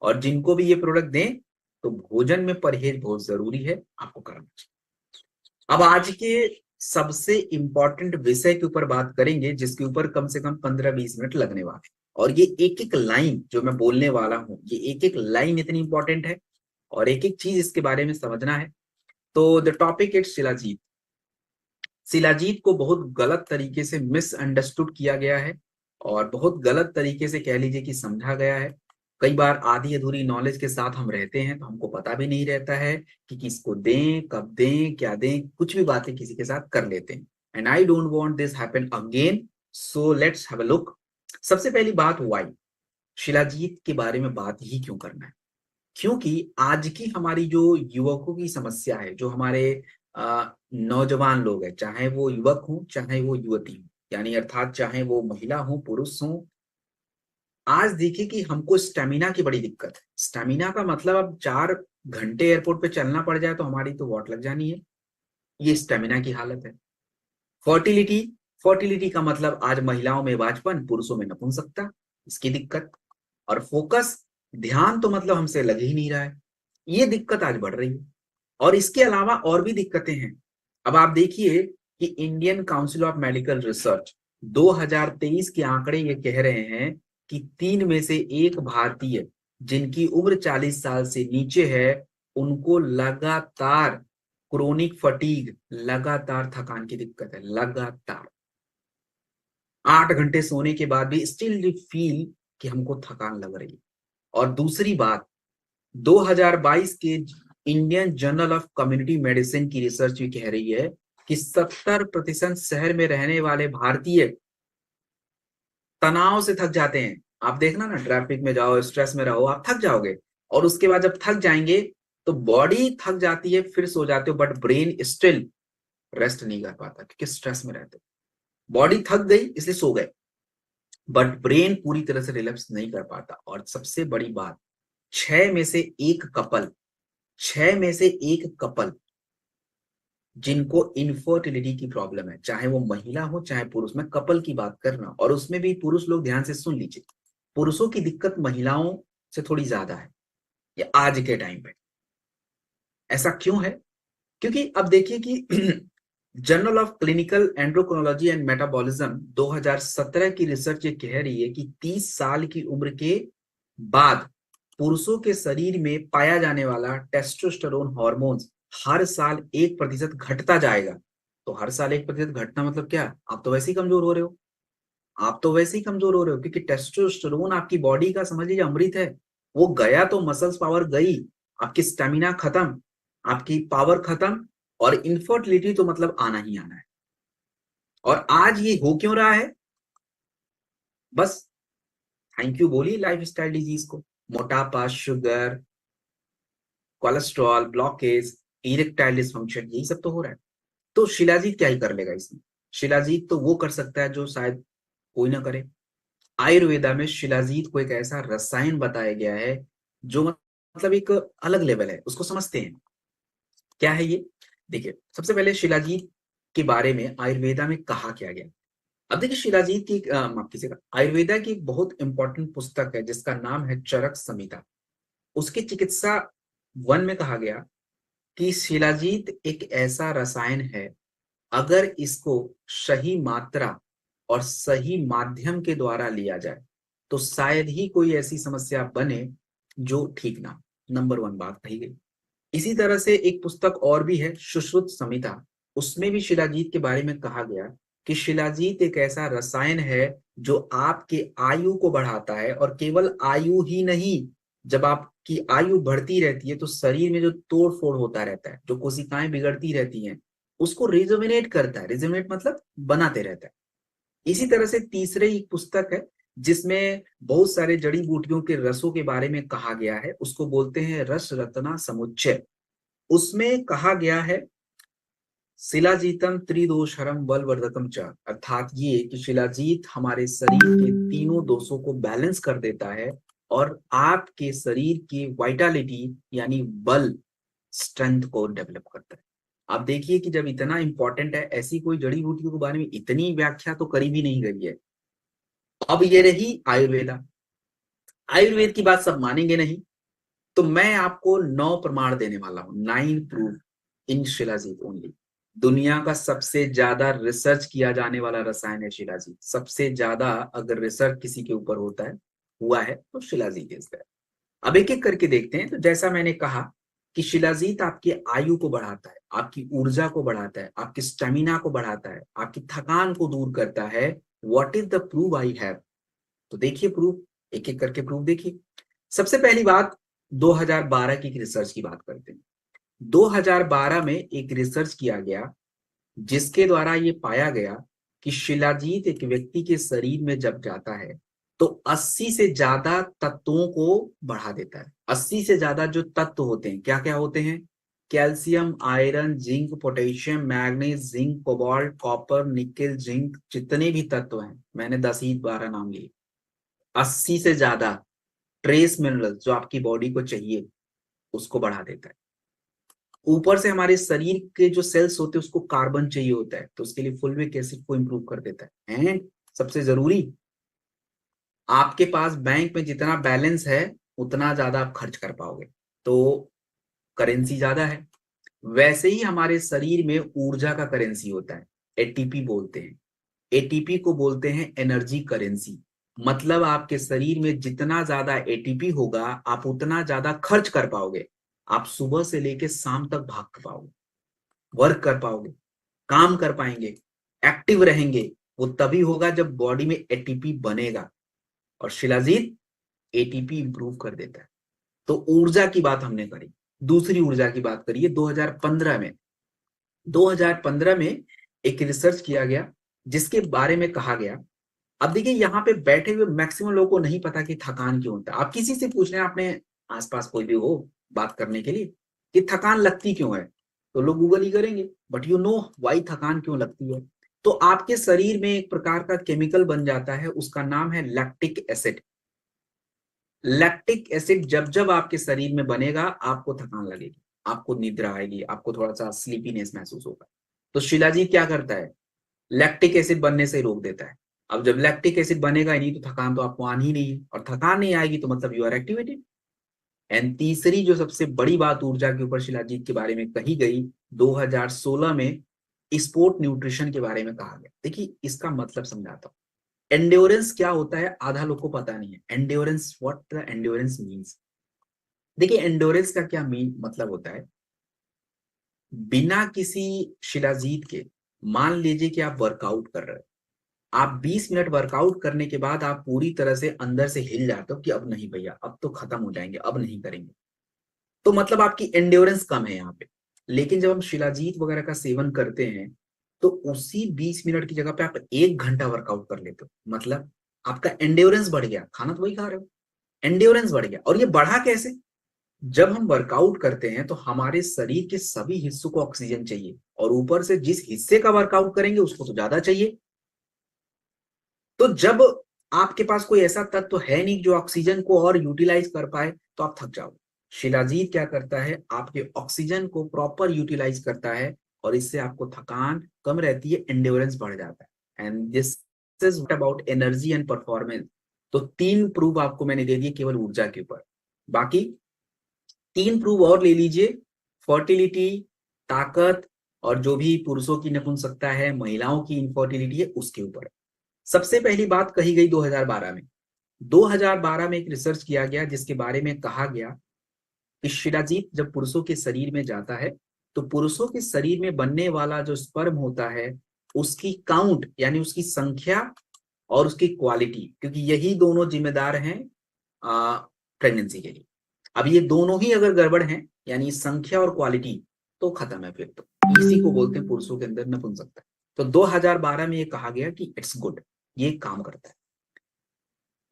और जिनको भी ये प्रोडक्ट दें तो भोजन में परहेज बहुत जरूरी है, आपको करना चाहिए। अब आज के सबसे इंपॉर्टेंट विषय के ऊपर बात करेंगे, जिसके ऊपर कम से कम 15-20 मिनट लगने वाले हैं। और ये एक एक लाइन जो मैं बोलने वाला हूं, ये एक एक लाइन इतनी इंपॉर्टेंट है और एक एक चीज इसके बारे में समझना है। तो the topic is shilajit. Shilajit को बहुत गलत तरीके से मिसअंडरस्टूड किया गया है और बहुत गलत तरीके से कह लीजिए कि समझा गया है। कई बार आधी अधूरी नॉलेज के साथ हम रहते हैं तो हमको पता भी नहीं रहता है कि किसको दें, कब दें, क्या दें, कुछ भी बातें किसी के साथ कर लेते हैं। And I don't want this happen again, so let's have a look. सबसे पहली बात, व्हाई शिलाजीत के बारे में बात ही क्यों करना है? क्योंकि आज की हमारी जो युवकों की समस्या है, जो हमारे नौजवान लोग हैं, चाहे वो युवक हो चाहे वो युवती हो, यानी अर्थात चाहे वो महिला हो पुरुष हो, आज देखिए कि हमको स्टेमिना की बड़ी दिक्कत है। स्टेमिना का मतलब अब 4 घंटे एयरपोर्ट पे चलना पड़ जाए तो हमारी तो वॉट लग जानी है, ये स्टेमिना की हालत है। फर्टिलिटी, फर्टिलिटी का मतलब आज महिलाओं में बांझपन, पुरुषों में नपुंसकता, इसकी दिक्कत। और फोकस, ध्यान तो मतलब हमसे लग ही नहीं रहा है, ये दिक्कत आज बढ़ रही है। और इसके अलावा और भी दिक्कतें हैं। अब आप देखिए कि Indian council of medical research 2023 के आंकड़े ये कह रहे हैं कि 3 में से 1 भारतीय जिनकी उम्र 40 साल से नीचे है, उनको लगातार क्रोनिक फटीग, लगातार थकान की दिक्कत है। लगातार 8 घंटे सोने के बाद भी स्टिल फील कि हमको थकान लग रही है। और दूसरी बात, 2022 के Indian journal of community medicine की रिसर्च भी कह रही है कि 70% शहर में रहने वाले भारतीय तनाव से थक जाते हैं। आप देखना ना, ट्रैफिक में जाओ, स्ट्रेस में रहो, आप थक जाओगे। और उसके बाद जब थक जाएंगे तो बॉडी थक जाती है, फिर सो जाते हो, बट ब्रेन स्टिल रेस्ट नहीं कर पाता क्योंकि स्ट्रेस में रहते हो। बॉडी थक गई इसलिए सो गए, बट ब्रेन पूरी तरह से रिलैक्स नहीं कर पाता। और सबसे बड़ी बात, 6 में से 1 कपल, 6 में से 1 कपल जिनको इनफर्टिलिटी की प्रॉब्लम है, चाहे वो महिला हो चाहे पुरुष, मैं कपल की बात कर रहा हूं। और उसमें भी पुरुष लोग ध्यान से सुन लीजिए, पुरुषों की दिक्कत महिलाओं से थोड़ी ज्यादा है ये आज के टाइम पे। ऐसा क्यों है? क्योंकि अब देखिए कि journal of clinical endocrinology and metabolism 2017 की रिसर्च ये कह रही है कि 30 साल की उम्र के बाद पुरुषों के शरीर में पाया जाने वाला टेस्टोस्टेरोन हार्मोन्स हर साल 1% घटता जाएगा। तो हर साल 1% घटना मतलब क्या? आप तो वैसे ही कमजोर हो रहे हो, आप तो वैसे ही कमजोर हो रहे हो, क्योंकि टेस्टोस्टेरोन आपकी बॉडी का समझ लीजिए अमृत है। वो गया तो मसल्स पावर गई, आपकी स्टेमिना खत्म, आपकी पावर खत्म, और इनफर्टिलिटी तो मतलब आना ही आना है। और आज ये हो क्यों रहा है? बस थैंक यू बोलिए लाइफ स्टाइल डिजीज को, मोटापा, sugar, cholesterol, blockage, erectile dysfunction, यही सब तो हो रहा है। तो शिलाजीत क्या ही कर लेगा इसमें? शिलाजीत तो वो कर सकता है जो शायद कोई ना करे। आयुर्वेदा में शिलाजीत को एक ऐसा रसायन बताया गया है जो मतलब एक अलग लेवल है, उसको समझते हैं क्या है ये। देखिए, सबसे पहले शिलाजीत के बारे में आयुर्वेदा में कहा क्या गया। अब देखिए, शिलाजीत की माफ कीजिएगा, आयुर्वेदा की एक बहुत इंपॉर्टेंट पुस्तक है जिसका नाम है चरक संहिता। उसके चिकित्सा 1 में कहा गया कि शिलाजीत एक ऐसा रसायन है, अगर इसको सही मात्रा और सही माध्यम के द्वारा लिया जाए तो शायद ही कोई ऐसी समस्या बने जो ठीक ना हो। नंबर 1 बात कही गई। इसी तरह से एक पुस्तक और भी है, सुश्रुत संहिता, उसमें भी शिलाजीत के बारे में कहा गया कि शिलाजीत एक ऐसा रसायन है जो आपके आयु को बढ़ाता है। और केवल आयु ही नहीं, जब आपकी आयु बढ़ती रहती है तो शरीर में जो तोड़ फोड़ होता रहता है, जो कोशिकाएं बिगड़ती रहती हैं, उसको रिजुविनेट करता है। रिजुविनेट मतलब बनाते रहता है। इसी तरह से तीसरे एक पुस्तक है जिसमें बहुत सारे जड़ी बूटियों के रसों के बारे में कहा गया है, उसको बोलते हैं रस रत्ना समुच्चय। उसमें कहा गया है शिलाजीतम त्रिदोषहरम बलवर्धकम च, अर्थात ये कि शिलाजीत हमारे शरीर के तीनों दोषों को बैलेंस कर देता है और आपके शरीर की वाइटालिटी यानी बल, स्ट्रेंथ को डेवलप करता है। आप देखिए कि जब इतना इंपॉर्टेंट है, ऐसी कोई जड़ी बूटियों के बारे में इतनी व्याख्या तो करी भी नहीं गई है। अब ये रही आयुर्वेदा। आयुर्वेद की बात सब मानेंगे नहीं, तो मैं आपको 9 प्रमाण देने वाला हूं, 9 प्रूफ इन शिलाजीत ओनली। दुनिया का सबसे ज्यादा रिसर्च किया जाने वाला रसायन है शिलाजीत। सबसे ज्यादा अगर रिसर्च किसी के ऊपर होता है, हुआ है, तो शिलाजीत इज दैट। अब एक एक करके देखते हैं। तो जैसा मैंने कहा कि शिलाजीत आपकी आयु को बढ़ाता है, आपकी ऊर्जा को बढ़ाता है, आपकी स्टेमिना को बढ़ाता है, आपकी थकान को दूर करता है। What is the proof I have? तो देखिए प्रूफ, एक एक करके प्रूफ देखिए। सबसे पहली बात, 2012 की रिसर्च की बात करते हैं। 2012 में एक रिसर्च किया गया जिसके द्वारा ये पाया गया कि शिलाजीत एक व्यक्ति के शरीर में जब जाता है तो 80 से ज्यादा तत्वों को बढ़ा देता है। 80 से ज्यादा जो तत्व होते हैं, क्या क्या होते हैं? Calcium, iron, zinc, potassium, manganese, zinc, cobalt, copper, nickel, zinc, जितने भी तत्व हैं, मैंने 10 ही 12 नाम लिए। 80 से ज्यादा ट्रेस मिनरल जो आपकी बॉडी को चाहिए, उसको बढ़ा देता है। ऊपर से हमारे शरीर के जो सेल्स होते हैं उसको कार्बन चाहिए होता है, तो उसके लिए फुलविक एसिड को इंप्रूव कर देता है। एंड सबसे जरूरी, आपके पास बैंक में जितना बैलेंस है उतना ज्यादा आप खर्च कर पाओगे, तो करेंसी ज्यादा है। वैसे ही हमारे शरीर में ऊर्जा का करेंसी होता है, एटीपी बोलते हैं। एटीपी को बोलते हैं एनर्जी करेंसी। मतलब आपके शरीर में जितना ज्यादा एटीपी होगा, आप उतना ज्यादा खर्च कर पाओगे। आप सुबह से लेके शाम तक भाग पाओगे, वर्क कर पाओगे, काम कर पाएंगे, एक्टिव रहेंगे। वो तभी होगा जब बॉडी में एटीपी बनेगा, और शिलाजीत एटीपी इंप्रूव कर देता है। तो ऊर्जा की बात हमने करी। दूसरी ऊर्जा की बात करिए। 2015 में, 2015 में एक रिसर्च किया गया जिसके बारे में कहा गया। अब देखिए, यहाँ पे बैठे हुए मैक्सिमम लोगों को नहीं पता कि थकान क्यों होता है। आप किसी से पूछ रहे हैं, आपने आसपास कोई भी हो बात करने के लिए, कि थकान लगती क्यों है, तो लोग गूगल ही करेंगे। बट यू नो वाई थकान क्यों लगती है? तो आपके शरीर में एक प्रकार का केमिकल बन जाता है, उसका नाम है लैक्टिक एसिड। लैक्टिक एसिड जब जब आपके शरीर में बनेगा, आपको थकान लगेगी, आपको निद्रा आएगी, आपको थोड़ा सा स्लीपीनेस महसूस होगा। तो शिलाजीत क्या करता है? लैक्टिक एसिड बनने से रोक देता है। अब जब लैक्टिक एसिड बनेगा ही नहीं, तो थकान तो आपको आनी ही नहीं है, और थकान नहीं आएगी तो मतलब यू आर एक्टिवेटेड। एंड तीसरी जो सबसे बड़ी बात ऊर्जा के ऊपर शिलाजीत के बारे में कही गई, 2016 में स्पोर्ट न्यूट्रिशन के बारे में कहा गया। देखिए, इसका मतलब समझाता हूँ। एंड्योरेंस क्या होता है, आधा लोग को पता नहीं है। Endurance, what the endurance means. देखिए, एंड्योरेंस का क्या मीन मतलब होता है, बिना किसी शिलाजीत के, मान लीजिए कि आप वर्कआउट कर रहे हो, आप 20 मिनट वर्कआउट करने के बाद आप पूरी तरह से अंदर से हिल जाते हो कि अब नहीं भैया, अब तो खत्म हो जाएंगे, अब नहीं करेंगे। तो मतलब आपकी एंड्योरेंस कम है यहाँ पे। लेकिन जब हम शिलाजीत वगैरह का सेवन करते हैं, तो उसी 20 मिनट की जगह पे आप 1 घंटा वर्कआउट कर लेते हो। मतलब आपका एंड्योरेंस बढ़ गया, खाना तो वही खा रहे हो, एंड्योरेंस बढ़ गया। और ये बढ़ा कैसे? जब हम वर्कआउट करते हैं तो हमारे शरीर के सभी हिस्सों को ऑक्सीजन चाहिए, और ऊपर से जिस हिस्से का वर्कआउट करेंगे उसको तो ज्यादा चाहिए। तो जब आपके पास कोई ऐसा तत्व है नहीं जो ऑक्सीजन को और यूटिलाइज कर पाए, तो आप थक जाओगे। शिलाजीत क्या करता है, आपके ऑक्सीजन को प्रॉपर यूटिलाइज करता है, और इससे आपको थकान कम रहती है, एंड्योरेंस बढ़ जाता है। And this is about energy and performance. तो 3 प्रूफ आपको मैंने दे दिए केवल ऊर्जा के ऊपर। बाकी 3 प्रूफ और ले लीजिए, फर्टिलिटी, ताकत, और जो भी पुरुषों की नपुंसकता है, महिलाओं की इनफर्टिलिटी है, उसके ऊपर। सबसे पहली बात कही गई 2012 में। 2012 में एक रिसर्च किया गया जिसके बारे में कहा गया कि शिलाजीत जब पुरुषों के शरीर में जाता है, तो पुरुषों के शरीर में बनने वाला जो स्पर्म होता है, उसकी काउंट यानी उसकी संख्या और उसकी क्वालिटी, क्योंकि यही दोनों जिम्मेदार हैं प्रेगनेंसी के लिए। अब ये दोनों ही अगर गड़बड़ हैं, यानी संख्या और क्वालिटी, तो खत्म है। फिर तो इसी को बोलते हैं पुरुषों के अंदर नपुंसकता। तो 2012 में ये कहा गया कि इट्स गुड, ये काम करता है।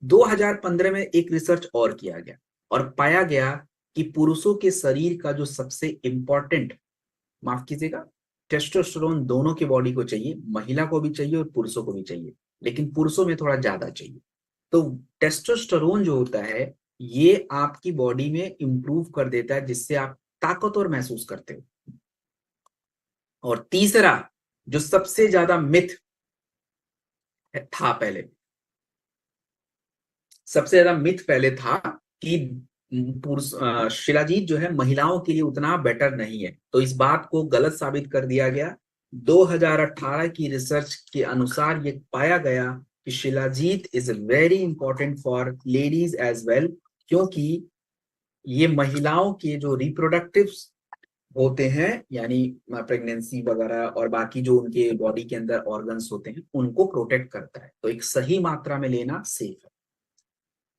2015 में एक रिसर्च और किया गया, और पाया गया कि पुरुषों के शरीर का जो सबसे इंपॉर्टेंट, माफ कीजिएगा, टेस्टोस्टेरोन दोनों की बॉडी को चाहिए, महिला को भी चाहिए और पुरुषों को भी चाहिए, लेकिन पुरुषों में थोड़ा ज्यादा चाहिए। तो टेस्टोस्टेरोन जो होता है, ये आपकी बॉडी में इंप्रूव कर देता है, जिससे आप ताकतवर महसूस करते हो। और तीसरा जो सबसे ज्यादा मिथ था पहले, सबसे ज्यादा मिथ पहले था कि पुरुष शिलाजीत जो है महिलाओं के लिए उतना बेटर नहीं है, तो इस बात को गलत साबित कर दिया गया। 2018 की रिसर्च के अनुसार ये पाया गया कि shilajit is very important for ladies as well, क्योंकि ये महिलाओं के जो रिप्रोडक्टिव होते हैं, यानी प्रेगनेंसी वगैरह और बाकी जो उनके बॉडी के अंदर ऑर्गन्स होते हैं उनको प्रोटेक्ट करता है, तो एक सही मात्रा में लेना सेफ है।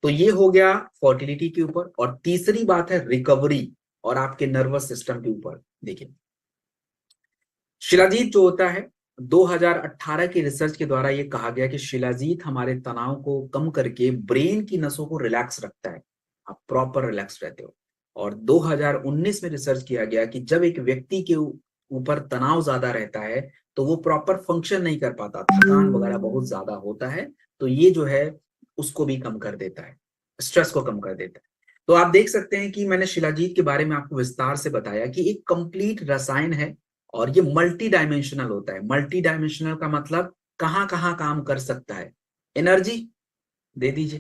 तो ये हो गया फर्टिलिटी के ऊपर। और तीसरी बात है रिकवरी और आपके नर्वस सिस्टम के ऊपर। देखिए शिलाजीत जो होता है 2018 की रिसर्च के द्वारा ये कहा गया कि शिलाजीत हमारे तनाव को कम करके ब्रेन की नसों को रिलैक्स रखता है, आप प्रॉपर रिलैक्स रहते हो। और 2019 में रिसर्च किया गया कि जब एक व्यक्ति के ऊपर तनाव ज्यादा रहता है तो वो प्रॉपर फंक्शन नहीं कर पाता, थकान वगैरह बहुत ज्यादा होता है, तो ये जो है उसको भी कम कर देता है, स्ट्रेस को कम कर देता है। तो आप देख सकते हैं कि मैंने शिलाजीत के बारे में आपको विस्तार से बताया कि एक कंप्लीट रसायन है और ये मल्टी डायमेंशनल होता है। मल्टी डायमेंशनल का मतलब कहाँ कहाँ काम कर सकता है। एनर्जी दे दीजिए,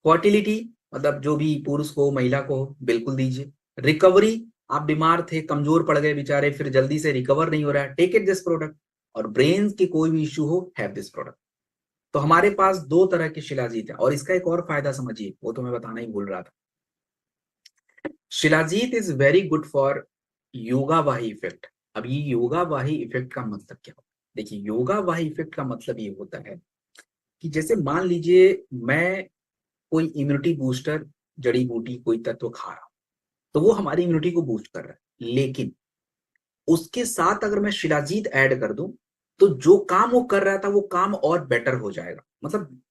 फर्टिलिटी मतलब जो भी पुरुष को महिला को बिल्कुल दीजिए, रिकवरी आप बीमार थे कमजोर पड़ गए बेचारे फिर जल्दी से रिकवर नहीं हो रहा है, टेक इट दिस प्रोडक्ट। और ब्रेन की कोई भी इश्यू हो, हैव दिस प्रोडक्ट। तो हमारे पास दो तरह के शिलाजीत है। और इसका एक और फायदा समझिए, वो तो मैं बताना ही भूल रहा था। Shilajit is very good for yoga Wahi effect. अब ये योगा वाही इफेक्ट का मतलब क्या होता है? देखिए योगा वाही इफेक्ट का मतलब ये होता है कि जैसे मान लीजिए मैं कोई इम्यूनिटी बूस्टर जड़ी बूटी कोई तत्व खा रहा हूं, तो वो हमारी इम्यूनिटी को बूस्ट कर रहा है, लेकिन उसके साथ अगर मैं शिलाजीत ऐड कर दूं तो जो काम वो कर रहा था वो काम और बेटर हो जाएगा, मतलब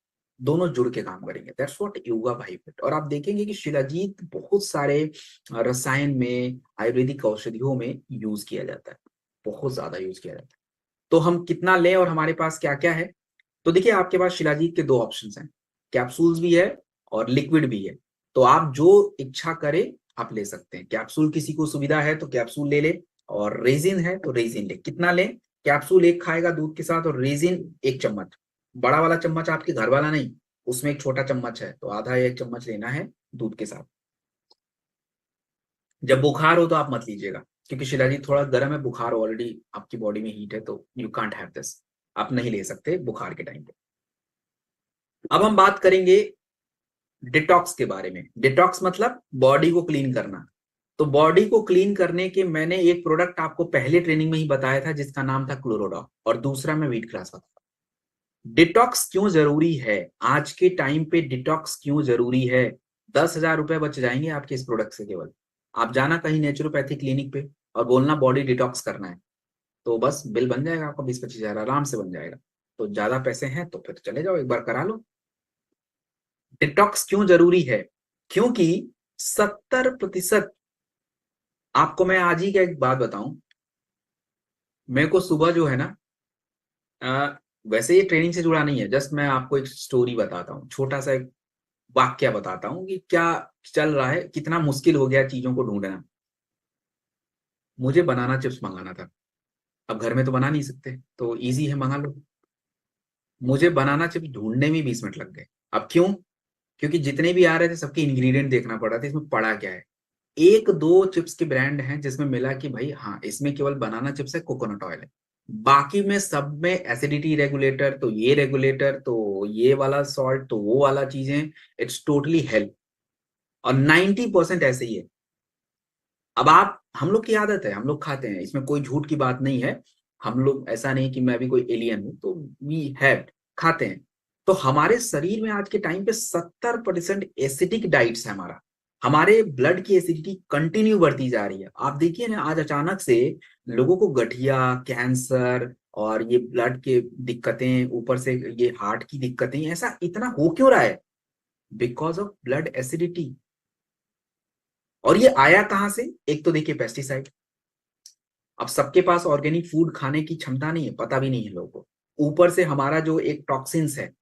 दोनों जुड़ के काम करेंगे। दैट्स व्हाट योगा भाई इफेक्ट। और आप देखेंगे कि शिलाजीत बहुत सारे रसायन में, आयुर्वेदिक औषधियों में यूज किया जाता है, बहुत ज्यादा यूज किया जाता है। तो हम कितना लें और हमारे पास क्या क्या है? तो देखिए आपके पास शिलाजीत के दो ऑप्शंस हैं, कैप्सूल्स भी है और लिक्विड भी है। तो आप जो इच्छा करे आप ले सकते हैं। कैप्सूल किसी को सुविधा है तो कैप्सूल ले ले, और रेजिन है तो रेजिन ले। कितना ले? कैप्सूल एक खाएगा दूध के साथ और रेजिन एक चम्मच, बड़ा वाला चम्मच आपके घर वाला नहीं, उसमें एक छोटा चम्मच है तो आधा एक चम्मच लेना है दूध के साथ। जब बुखार हो तो आप मत लीजिएगा, क्योंकि शिलाजीत थोड़ा गर्म है, बुखार ऑलरेडी आपकी बॉडी में हीट है, तो यू कांट हैव दिस, आप नहीं ले सकते बुखार के टाइम पे। अब हम बात करेंगे डिटॉक्स के बारे में। डिटॉक्स मतलब बॉडी को क्लीन करना। तो बॉडी को क्लीन करने के मैंने एक प्रोडक्ट आपको पहले ट्रेनिंग में ही बताया था जिसका नाम था क्लोरोडॉक, और दूसरा मैं वीट क्लास बताता। डिटॉक्स क्यों जरूरी है आज के टाइम पे? डिटॉक्स क्यों जरूरी है? 10,000 रुपए बच जाएंगे आपके इस प्रोडक्ट से। केवल आप जाना कहीं नेचुरोपैथी क्लिनिक पे और बोलना बॉडी डिटॉक्स करना है, तो बस बिल बन जाएगा आपका 20-25 हजार, आराम से बन जाएगा। तो ज्यादा पैसे हैं तो फिर चले जाओ एक बार करा लो। डिटॉक्स क्यों जरूरी है? क्योंकि 70%, आपको मैं आज ही का एक बात बताऊं, मेरे को सुबह जो है ना, अ, वैसे ये ट्रेनिंग से जुड़ा नहीं है, जस्ट मैं आपको एक स्टोरी बताता हूँ, छोटा सा एक वाक्य बताता हूँ कि क्या चल रहा है, कितना मुश्किल हो गया चीजों को ढूंढना। मुझे बनाना चिप्स मंगाना था, अब घर में तो बना नहीं सकते तो इजी है मंगा लो। मुझे बनाना चिप्स ढूंढने में 20 मिनट लग गए। अब क्यों? क्योंकि जितने भी आ रहे थे सबके इंग्रेडिएंट देखना पड़ रहा था, इसमें पड़ा क्या है। एक दो चिप्स के ब्रांड हैं जिसमें मिला कि भाई हाँ इसमें केवल बनाना चिप्स है, कोकोनट ऑयल है, बाकी में सब में एसिडिटी रेगुलेटर तो ये रेगुलेटर तो ये वाला सॉल्ट तो वो वाला चीजें, इट्स टोटली हेल्प। और 90% ऐसे ही है। अब आप, हम लोग की आदत है, हम लोग खाते हैं, इसमें कोई झूठ की बात नहीं है। हम लोग, ऐसा नहीं कि मैं भी कोई एलियन हूं, तो वी हैव, खाते हैं। तो हमारे शरीर में आज के टाइम पे 70% एसिडिक डाइट्स है हमारा। हमारे ब्लड की एसिडिटी कंटिन्यू बढ़ती जा रही है। आप देखिए ना, आज अचानक से लोगों को गठिया, कैंसर और ये ब्लड के दिक्कतें, ऊपर से ये हार्ट की दिक्कतें, ऐसा इतना हो क्यों रहा है? Because of blood acidity. और ये आया कहां से? एक तो देखिए पेस्टिसाइड। अब सबके पास ऑर्गेनिक फूड खाने की क्षमता नहीं है, पता भी नहीं है लोगों को। ऊपर से हमारा जो एक टॉक्सिन्स है,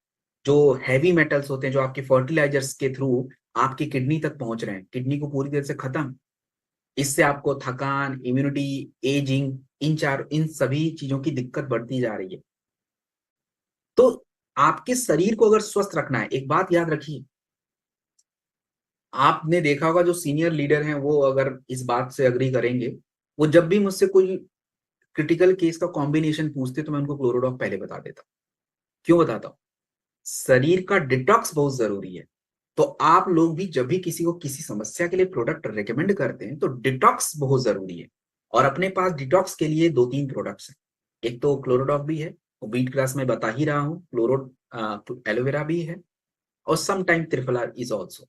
जो हैवी मेटल्स होते हैं, जो आपके फर्टिलाइजर्स के थ्रू आपकी किडनी तक पहुंच रहे हैं, किडनी को पूरी तरह से खत्म। इससे आपको थकान, इम्यूनिटी, एजिंग, इन सभी चीजों की दिक्कत बढ़ती जा रही है। तो आपके शरीर को अगर स्वस्थ रखना है, एक बात याद रखिए, आपने देखा होगा जो सीनियर लीडर हैं वो अगर इस बात से अग्री करेंगे, वो जब भी मुझसे कोई क्रिटिकल केस का कॉम्बिनेशन पूछते तो मैं उनको क्लोरोडॉक पहले बता देता। क्यों बताता हूँ? शरीर का डिटॉक्स बहुत जरूरी है। तो आप लोग भी जब भी किसी को किसी समस्या के लिए प्रोडक्ट रेकमेंड करते हैं तो डिटॉक्स बहुत जरूरी है। और अपने पास डिटॉक्स के लिए 2-3 प्रोडक्ट्स हैं। एक तो क्लोरोडॉक भी है, व्हीट ग्रास में बता ही रहा हूँ, क्लोरो एलोवेरा भी है, और some time triphala is also.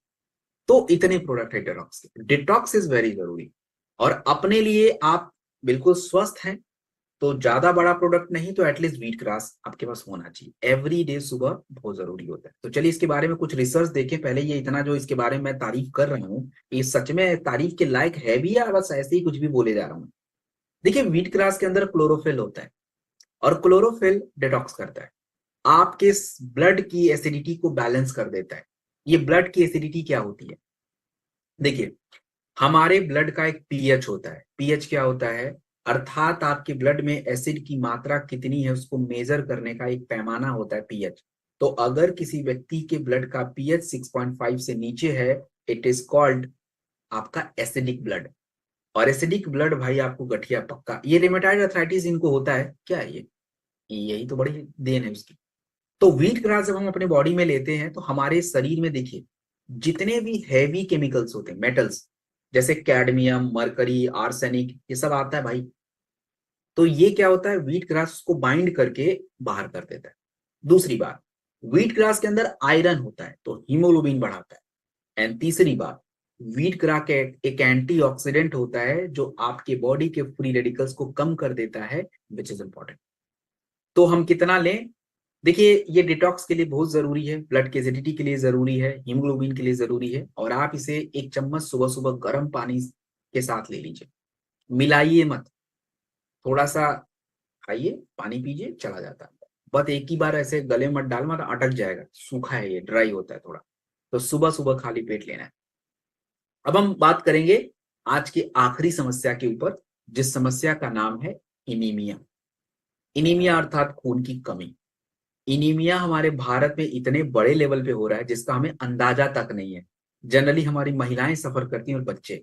तो इतने प्रोडक्ट है डिटॉक्स के। डिटॉक्स इज वेरी जरूरी। और अपने लिए आप बिल्कुल स्वस्थ हैं तो ज्यादा बड़ा प्रोडक्ट नहीं तो एटलीस्ट व्हीट ग्रास आपके पास होना चाहिए। एवरी डे सुबह बहुत जरूरी होता है। तो चलिए इसके बारे में कुछ रिसर्च देखें पहले। ये इतना जो इसके बारे में मैं तारीफ कर रहा हूँ, ये सच में तारीफ के लायक है भी या बस ऐसे ही कुछ भी बोले जा रहा हूँ? देखिए, व्हीट ग्रास के अंदर क्लोरोफिल होता है और क्लोरोफिल डिटॉक्स करता है, आपके ब्लड की एसिडिटी को बैलेंस कर देता है। ये ब्लड की एसिडिटी क्या होती है? देखिए, हमारे ब्लड का एक पीएच होता है। पीएच क्या होता है? अर्थात आपके ब्लड में एसिड की मात्रा कितनी है उसको मेजर करने का एक पैमाना होता है, पीएच। तो अगर किसी व्यक्ति के ब्लड का पीएच 6.5 से नीचे है, इट इज कॉल्ड आपका एसिडिक ब्लड। और एसिडिक ब्लड भाई आपको गठिया पक्का। ये रेमेटाइड अर्थराइटिस इनको होता है क्या? ये यही तो बड़ी देन है उसकी। तो व्हीट ग्रास जब हम अपने बॉडी में लेते हैं तो हमारे शरीर में देखिए जितने भी हैवी केमिकल्स होते हैं, मेटल्स, जैसे कैडमियम, मरकरी, आर्सेनिक, ये सब आता है भाई। तो ये क्या होता है? व्हीट ग्रास उसको बाइंड करके बाहर कर देता है। दूसरी बात, व्हीट ग्रास के अंदर आयरन होता है तो हीमोग्लोबिन बढ़ाता है। एंड तीसरी बात, व्हीट ग्रास एक एंटीऑक्सीडेंट होता है जो आपके बॉडी के फ्री रेडिकल्स को कम कर देता है, विच इज इंपॉर्टेंट। तो हम कितना लें? देखिए, ये डिटॉक्स के लिए बहुत जरूरी है, ब्लड की एसिडिटी के लिए जरूरी है, हीमोग्लोबिन के लिए जरूरी है। और आप इसे एक चम्मच सुबह सुबह गर्म पानी के साथ ले लीजिए, मिलाइए मत, थोड़ा सा खाइए, पानी पीजिए, चला जाता है। बस एक ही बार ऐसे गले मत डाल, मत अटक जाएगा, सूखा है, ये ड्राई होता है थोड़ा। तो सुबह सुबह खाली पेट लेना है। अब हम बात करेंगे आज की आखिरी समस्या के ऊपर, जिस समस्या का नाम है इनीमिया। इनीमिया अर्थात खून की कमी। इनीमिया हमारे भारत में इतने बड़े लेवल पे हो रहा है जिसका हमें अंदाजा तक नहीं है। जनरली हमारी महिलाएं सफर करती हैं और बच्चे।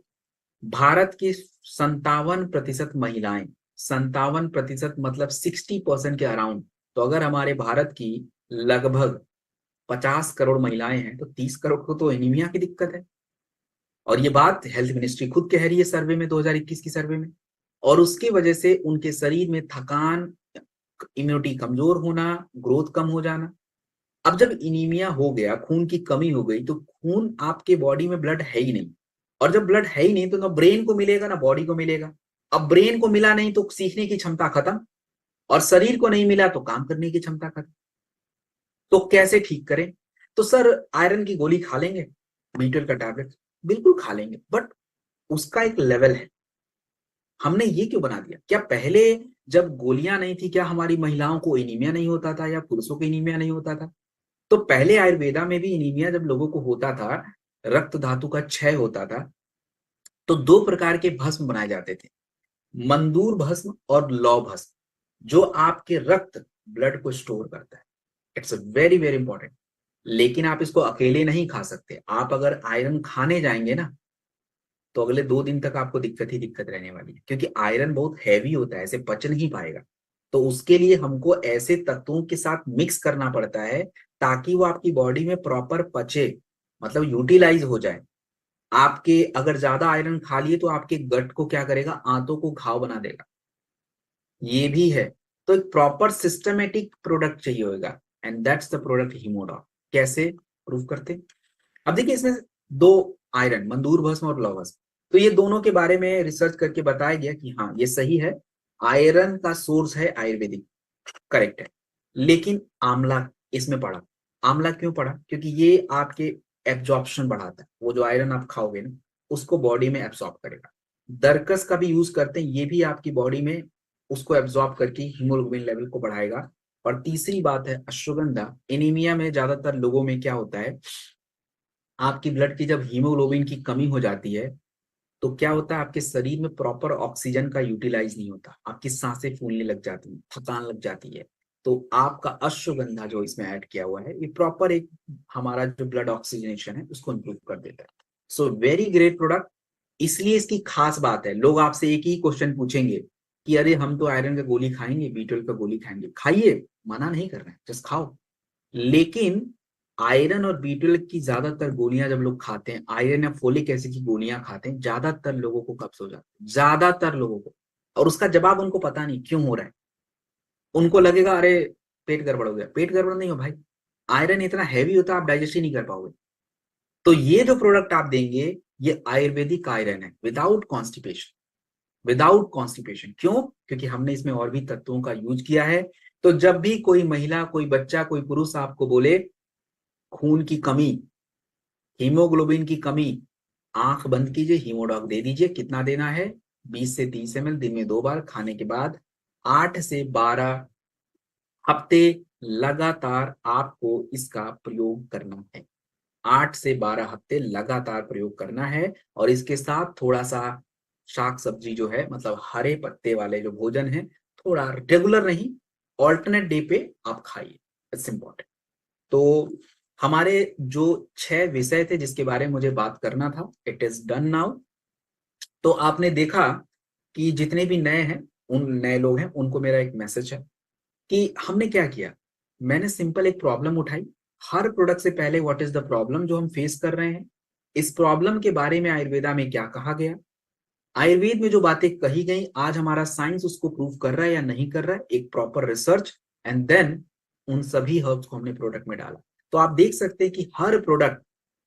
भारत की 57% महिलाएं, 57% मतलब 60% के अराउंड। तो अगर हमारे भारत की लगभग 50 करोड़ महिलाएं हैं तो 30 करोड़ को तो एनीमिया की दिक्कत है। और ये बात हेल्थ मिनिस्ट्री खुद कह रही है सर्वे में, 2021 की सर्वे में। और उसकी वजह से उनके शरीर में थकान, इम्यूनिटी कमजोर होना, ग्रोथ कम हो जाना। अब जब इनीमिया हो गया, खून की कमी हो गई, तो खून आपके बॉडी में ब्लड है ही नहीं। और जब ब्लड है ही नहीं तो ना ब्रेन को मिलेगा ना बॉडी को मिलेगा। अब ब्रेन को मिला नहीं तो सीखने की क्षमता खत्म, और शरीर को नहीं मिला तो काम करने की क्षमता खत्म। तो कैसे ठीक करें? तो सर, आयरन की गोली खा लेंगे, बीटल का टैबलेट बिल्कुल खा लेंगे, बट उसका एक लेवल है। हमने ये क्यों बना दिया? क्या पहले जब गोलियां नहीं थी क्या हमारी महिलाओं को एनीमिया नहीं होता था या पुरुषों को एनीमिया नहीं होता था? तो पहले आयुर्वेदा में भी एनीमिया जब लोगों को होता था, रक्त धातु का क्षय होता था, तो 2 प्रकार के भस्म बनाए जाते थे, मंदूर भस्म और लौ भस्म, जो आपके रक्त ब्लड को स्टोर करता है। It's very very important. लेकिन आप इसको अकेले नहीं खा सकते। आप अगर आयरन खाने जाएंगे ना तो अगले 2 दिन तक आपको दिक्कत ही दिक्कत रहने वाली है, क्योंकि आयरन बहुत हैवी होता है, ऐसे पच नहीं पाएगा। तो उसके लिए हमको ऐसे तत्वों के साथ मिक्स करना पड़ता है ताकि वो आपकी बॉडी में प्रॉपर पचे, मतलब यूटिलाइज हो जाए। आपके अगर ज्यादा आयरन खा लिए तो आपके गट को क्या करेगा? आंतों को घाव बना देगा। ये भी है। तो एक प्रॉपर सिस्टमेटिक प्रोडक्ट चाहिए होगा, एंड दैट्स द प्रोडक्ट हीमोडॉक। कैसे प्रूव करते? अब देखिए, इसमें 2 आयरन, मंदूर भस्म और लौह भस्म, तो ये दोनों के बारे में रिसर्च करके बताया गया कि हाँ ये सही है, आयरन का सोर्स है आयुर्वेदिक, करेक्ट है। लेकिन आंवला इसमें पड़ा। आंवला क्यों पड़ा? क्योंकि ये आपके एब्जॉर्प्शन बढ़ाता है, वो जो आयरन आप खाओगे ना उसको बॉडी में एब्सॉर्ब करेगा। दरकस का भी यूज करते हैं, ये भी आपकी बॉडी में उसको एब्सॉर्ब करके हीमोग्लोबिन लेवल को बढ़ाएगा। और तीसरी बात है अश्वगंधा। एनीमिया में ज्यादातर लोगों में क्या होता है, आपकी ब्लड की जब हीमोग्लोबिन की कमी हो जाती है तो क्या होता है, आपके शरीर में प्रॉपर ऑक्सीजन का यूटिलाइज नहीं होता, आपकी सांसें फूलने लग जाती हैं, थकान लग जाती है। तो आपका अश्वगंधा जो इसमें ऐड किया हुआ है, ये प्रॉपर एक हमारा जो ब्लड ऑक्सीजनेशन है उसको इम्प्रूव कर देता है। So very great product. इसलिए इसकी खास बात है, लोग आपसे एक ही क्वेश्चन पूछेंगे कि अरे हम तो आयरन का गोली खाएंगे, B12 का गोली खाएंगे, खाइए, मना नहीं कर रहे हैं, जस्ट खाओ। लेकिन आयरन और B12 की ज्यादातर गोलियां जब लोग खाते हैं, आयरन या फोलिक एसिड की गोलियां खाते हैं, ज्यादातर लोगों को कब्ज हो जाता है, ज्यादातर लोगों को। और उसका जवाब उनको पता नहीं क्यों हो रहा है। उनको लगेगा अरे पेट गड़बड़ हो गया, पेट गड़बड़ नहीं हो भाई, आयरन इतना हैवी होता है आप डाइजेस्ट ही नहीं कर पाओगे। तो ये जो प्रोडक्ट आप देंगे, ये आयुर्वेदिक आयरन है, विदाउट कॉन्स्टिपेशन, विदाउट कॉन्स्टिपेशन। क्यों? क्योंकि हमने इसमें और भी तत्वों का यूज किया है। तो जब भी कोई महिला, कोई बच्चा, कोई पुरुष आपको बोले खून की कमी, हीमोग्लोबिन की कमी, आंख बंद कीजिए, हीमोडॉक दे दीजिए। कितना देना है? 20 से 30 ml दिन में 2 बार, खाने के बाद 8 से 12 हफ्ते लगातार आपको इसका प्रयोग करना है। 8 से 12 हफ्ते लगातार प्रयोग करना है। और इसके साथ थोड़ा सा शाक सब्जी जो है, मतलब हरे पत्ते वाले जो भोजन है, थोड़ा रेगुलर नहीं, ऑल्टरनेट डे पे आप खाइए। It's important. तो हमारे जो 6 विषय थे जिसके बारे में मुझे बात करना था, इट इज डन नाउ। तो आपने देखा कि जितने भी नए हैं, उन नए लोग हैं, उनको मेरा एक मैसेज है कि हमने क्या किया। मैंने सिंपल एक प्रॉब्लम उठाई। हर प्रोडक्ट से पहले व्हाट इज द प्रॉब्लम जो हम फेस कर रहे हैं, इस प्रॉब्लम के बारे में आयुर्वेदा में क्या कहा गया, आयुर्वेद में जो बातें कही गई, आज हमारा साइंस उसको प्रूव कर रहा है या नहीं कर रहा है, एक प्रॉपर रिसर्च, एंड देन उन सभी हर्ब्स को हमने प्रोडक्ट में डाला। तो आप देख सकते हैं कि हर प्रोडक्ट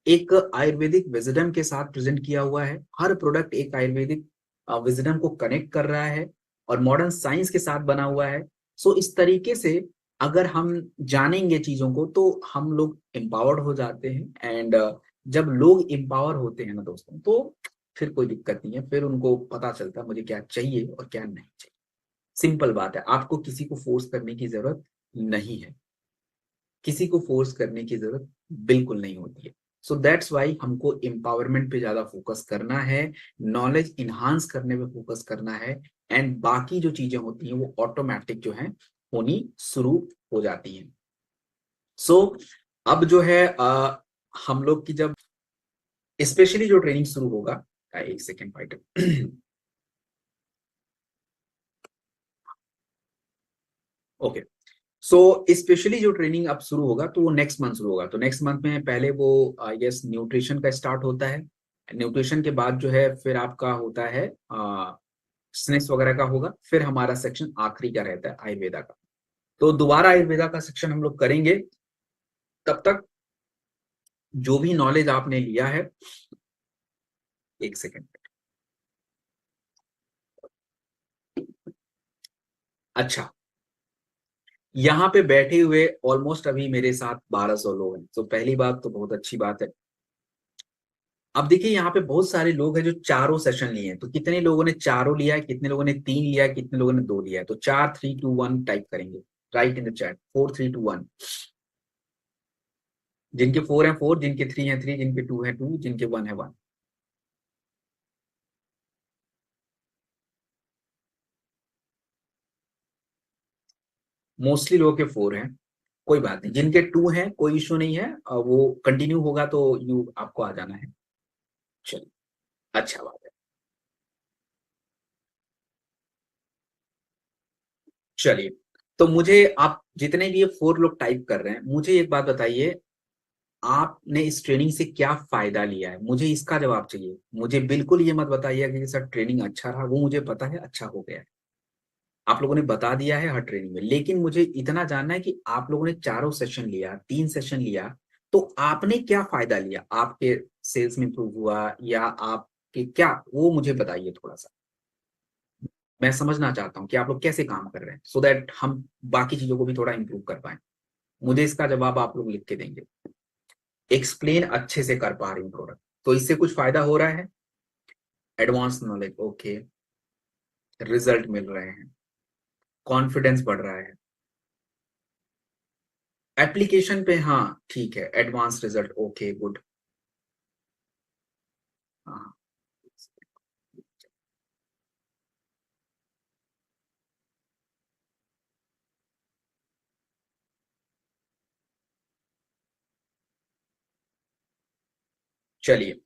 एक आयुर्वेदिक विजडम के साथ प्रेजेंट किया हुआ है। हर प्रोडक्ट एक आयुर्वेदिक विजडम को कनेक्ट कर रहा है और मॉडर्न साइंस के साथ बना हुआ है। सो इस तरीके से अगर हम जानेंगे चीजों को तो हम लोग एम्पावर्ड हो जाते हैं। एंड जब लोग एम्पावर होते हैं ना दोस्तों, तो फिर कोई दिक्कत नहीं है, फिर उनको पता चलता है मुझे क्या चाहिए और क्या नहीं चाहिए। सिंपल बात है, आपको किसी को फोर्स करने की जरूरत नहीं है, किसी को फोर्स करने की जरूरत बिल्कुल नहीं होती है। सो दैट्स वाई हमको एम्पावरमेंट पे ज्यादा फोकस करना है, नॉलेज इन्हांस करने पे फोकस करना है, एंड बाकी जो चीजें होती हैं वो ऑटोमेटिक जो है होनी शुरू हो जाती हैं। सो अब जो है हम लोग की जब स्पेशली जो ट्रेनिंग शुरू होगा, एक second fighter. Okay. So specially जो ट्रेनिंग अब शुरू होगा तो वो नेक्स्ट मंथ शुरू होगा। तो नेक्स्ट मंथ में पहले वो आई गेस न्यूट्रिशन का स्टार्ट होता है। न्यूट्रिशन के बाद जो है फिर आपका होता है स्नेक्स वगैरह का होगा। फिर हमारा सेक्शन आखिरी का रहता है आयुर्वेदा का। तो दोबारा आयुर्वेदा का सेक्शन हम लोग करेंगे। तब तक जो भी नॉलेज आपने लिया है, एक सेकेंड। अच्छा, यहाँ पे बैठे हुए ऑलमोस्ट अभी मेरे साथ 1200 लोग हैं। तो पहली बात तो बहुत अच्छी बात है। अब देखिए यहाँ पे बहुत सारे लोग हैं जो चारों सेशन लिए हैं। तो कितने लोगों ने चारों लिया है, कितने लोगों ने 3 लिया है, कितने लोगों ने 2 लिया है। तो 4 3 2 1 टाइप करेंगे, राइट इन द चैट, 4 3 2 1। जिनके 4 है 4, जिनके 3 है 3, जिनके 2 है 2, जिनके 1 है 1। मोस्टली लोगों के 4 हैं, कोई बात नहीं। जिनके 2 हैं कोई इशू नहीं है, वो कंटिन्यू होगा तो यू आपको आ जाना है। चलिए, अच्छा बात है। चलिए, तो मुझे आप जितने भी ये 4 लोग टाइप कर रहे हैं, मुझे एक बात बताइए, आपने इस ट्रेनिंग से क्या फायदा लिया है? मुझे इसका जवाब चाहिए। मुझे बिल्कुल ये मत बताइए कि सर ट्रेनिंग अच्छा रहा, वो मुझे पता है अच्छा हो गया है, आप लोगों ने बता दिया है हर ट्रेनिंग में। लेकिन मुझे इतना जानना है कि आप लोगों ने चारों सेशन लिया, 3 सेशन लिया, तो आपने क्या फायदा लिया? आपके सेल्स में इंप्रूव हुआ या आपके क्या, वो मुझे बताइए थोड़ा सा। मैं समझना चाहता हूँ कि आप लोग कैसे काम कर रहे हैं, सो दैट हम बाकी चीजों को भी थोड़ा इंप्रूव कर पाए। मुझे इसका जवाब आप लोग लिख के देंगे। एक्सप्लेन अच्छे से कर पा रही हूँ प्रोडक्ट, तो इससे कुछ फायदा हो रहा है। Advance knowledge, okay. रिजल्ट मिल रहे हैं, कॉन्फिडेंस बढ़ रहा है एप्लीकेशन पे, हाँ ठीक है, एडवांस रिजल्ट, ओके गुड। हाँ, चलिए,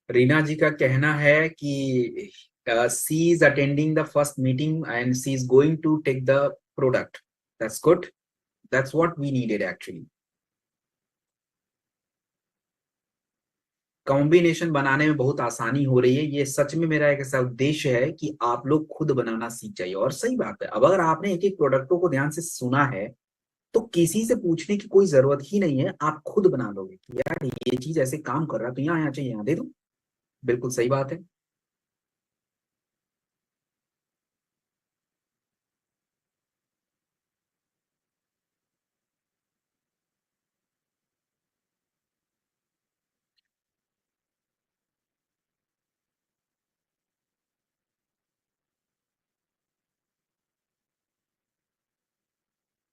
रीना जी का कहना है कि she is attending the first meeting and she is going to take the product. That's good, that's what we needed actually. Combination बनाने में बहुत आसानी हो रही है, ये सच में मेरा एक ऐसा उद्देश्य है कि आप लोग खुद बनाना सीख जाइए। और सही बात है, अब अगर आपने एक एक प्रोडक्टों को ध्यान से सुना है तो किसी से पूछने की कोई जरूरत ही नहीं है, आप खुद बना लोगे कि यार ये चीज ऐसे काम कर रहा है तो यहाँ यहाँ चाहिए, यहाँ दे दो। बिल्कुल सही बात है।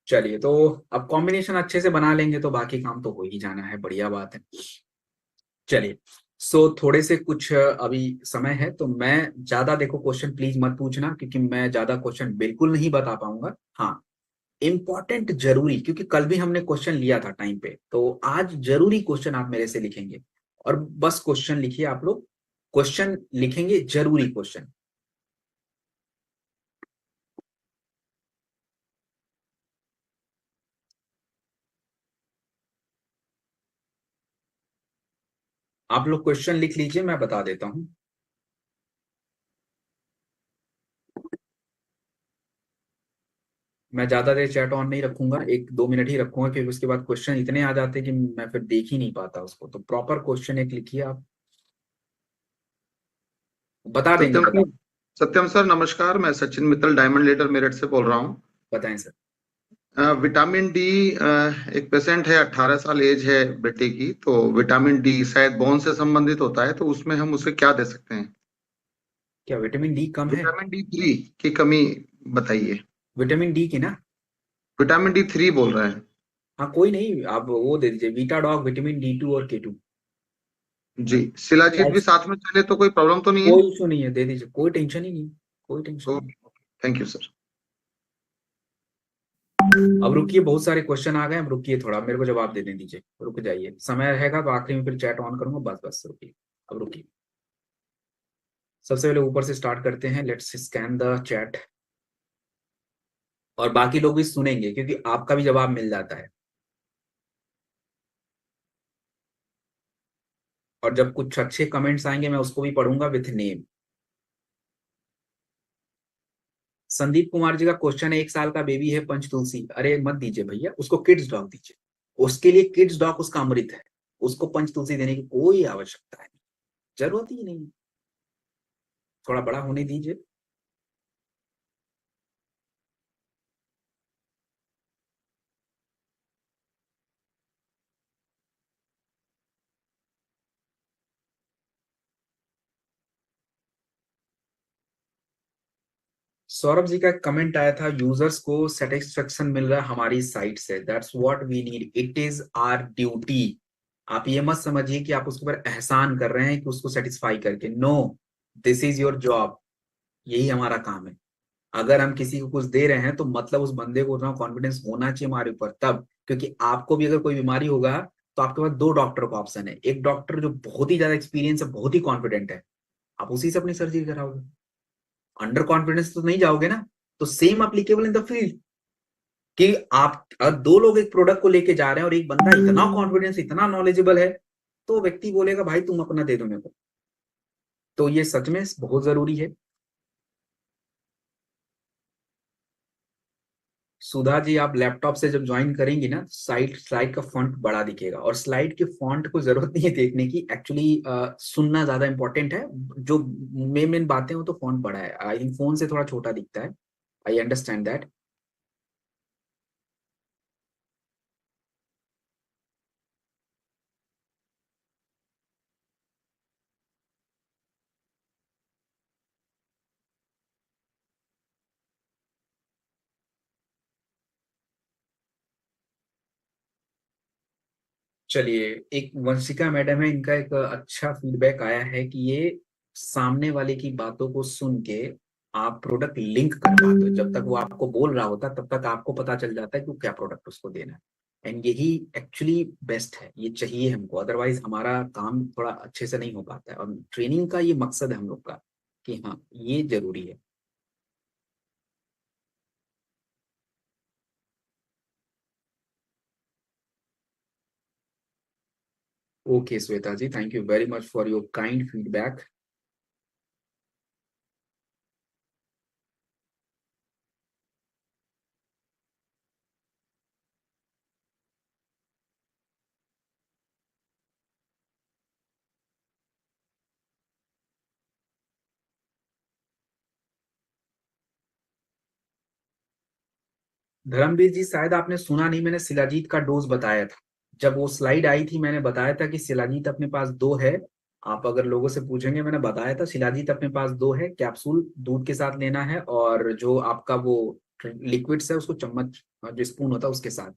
चलिए, तो अब कॉम्बिनेशन अच्छे से बना लेंगे तो बाकी काम तो हो ही जाना है, बढ़िया बात है। चलिए, सो थोड़े से कुछ अभी समय है तो मैं ज्यादा, देखो क्वेश्चन प्लीज मत पूछना क्योंकि मैं ज्यादा क्वेश्चन बिल्कुल नहीं बता पाऊंगा। हाँ, इंपॉर्टेंट जरूरी, क्योंकि कल भी हमने क्वेश्चन लिया था टाइम पे, तो आज जरूरी क्वेश्चन आप मेरे से लिखेंगे। और बस क्वेश्चन लिखिए आप लोग, क्वेश्चन लिखेंगे, जरूरी क्वेश्चन। आप लोग क्वेश्चन लिख लीजिए, मैं बता देता हूँ। मैं ज्यादा देर चैट ऑन नहीं रखूंगा, 1-2 मिनट ही रखूंगा क्योंकि उसके बाद क्वेश्चन इतने आ जाते हैं कि मैं फिर देख ही नहीं पाता उसको। तो प्रॉपर क्वेश्चन एक लिखिए आप, बता देंगे, सत्यम बता। सर। सत्यम सर नमस्कार, मैं सचिन मित्तल डायमंड लीडर मेरठ से बोल रहा हूँ। बताएं सर। विटामिन डी, एक पेशेंट है, 18 साल एज है बेटे की, तो विटामिन डी शायद बोन से संबंधित होता है, तो उसमें हम उसे क्या दे सकते हैं? क्या विटामिन डी कम है? विटामिन डी 3 की कमी बताइए। विटामिन डी की ना? विटामिन डी 3 बोल रहे हैं। हाँ कोई नहीं, आप वो दे दीजिए, वीटा डॉग विटामिन D2 और K2। जी, शिलाजीत भी साथ में चले तो कोई प्रॉब्लम तो नहीं है? कोई इशू नहीं है, दे दीजिए, कोई टेंशन ही नहीं, कोई टेंशन नहीं। Okay, thank you sir. अब रुकिए, बहुत सारे क्वेश्चन आ गए, अब रुकिए थोड़ा, मेरे को जवाब देने दीजिए, रुक जाइए, समय रहेगा तो आखिरी में फिर चैट ऑन करूंगा, बस बस रुकिए, अब रुकिए। सबसे पहले ऊपर से स्टार्ट करते हैं, लेट्स स्कैन द चैट। और बाकी लोग भी सुनेंगे क्योंकि आपका भी जवाब मिल जाता है। और जब कुछ अच्छे कमेंट्स आएंगे मैं उसको भी पढ़ूंगा विथ नेम। संदीप कुमार जी का क्वेश्चन है, 1 साल का बेबी है पंचतुलसी, अरे मत दीजिए भैया, उसको किड्स डॉग दीजिए। उसके लिए किड्स डॉग उसका अमृत है, उसको पंचतुलसी देने की कोई आवश्यकता है, जरूरत ही नहीं। थोड़ा बड़ा होने दीजिए। सौरभ जी का कमेंट आया था, यूजर्स को सेटिस्फेक्शन मिल रहा है हमारी साइट से, that's what we need, it is our duty. आप ये मत समझिए कि आप उसके ऊपर एहसान कर रहे हैं कि उसको सेटिस्फाई करके, no, this is your job, यही हमारा काम है। अगर हम किसी को कुछ दे रहे हैं तो मतलब उस बंदे को उतना कॉन्फिडेंस होना चाहिए हमारे ऊपर तब, क्योंकि आपको भी अगर कोई बीमारी होगा तो आपके पास दो डॉक्टर का ऑप्शन है, एक डॉक्टर जो बहुत ही ज्यादा एक्सपीरियंस है, बहुत ही कॉन्फिडेंट है, आप उसी से अपनी सर्जरी कराओगे, अंडर कॉन्फिडेंस तो नहीं जाओगे ना। तो same applicable in the field, कि आप अगर दो लोग एक प्रोडक्ट को लेके जा रहे हैं और एक बंदा इतना कॉन्फिडेंस, इतना नॉलेजेबल है, तो व्यक्ति बोलेगा भाई तुम अपना दे दो मेरे को। तो ये सच में बहुत जरूरी है। सुधा जी, आप लैपटॉप से जब ज्वाइन करेंगी ना, स्लाइड स्लाइड का फॉन्ट बड़ा दिखेगा, और स्लाइड के फॉन्ट को जरूरत नहीं है देखने की, एक्चुअली सुनना ज्यादा इंपॉर्टेंट है। जो मेन मेन बातें हो तो फॉन्ट बड़ा है, आई थिंक फोन से थोड़ा छोटा दिखता है, आई अंडरस्टैंड दैट। चलिए, एक वंशिका मैडम है, इनका एक अच्छा फीडबैक आया है कि ये सामने वाले की बातों को सुन के आप प्रोडक्ट लिंक कर पाते हो। जब तक वो आपको बोल रहा होता तब तक आपको पता चल जाता है कि क्या प्रोडक्ट उसको देना है। एंड यही एक्चुअली बेस्ट है, ये चाहिए हमको, अदरवाइज हमारा काम थोड़ा अच्छे से नहीं हो पाता है। और ट्रेनिंग का ये मकसद है हम लोग का कि हाँ ये जरूरी है। Okay Shweta ji, thank you very much for your kind feedback. Dharamveer ji शायद आपने सुना नहीं, मैंने शिलाजीत का डोज बताया था। जब वो स्लाइड आई थी मैंने बताया था कि शिलाजीत अपने पास 2 है। आप अगर लोगों से पूछेंगे, मैंने बताया था शिलाजीत अपने पास 2 है, कैप्सूल दूध के साथ लेना है, और जो आपका वो लिक्विड्स है उसको चम्मच, जो स्पून होता है उसके साथ।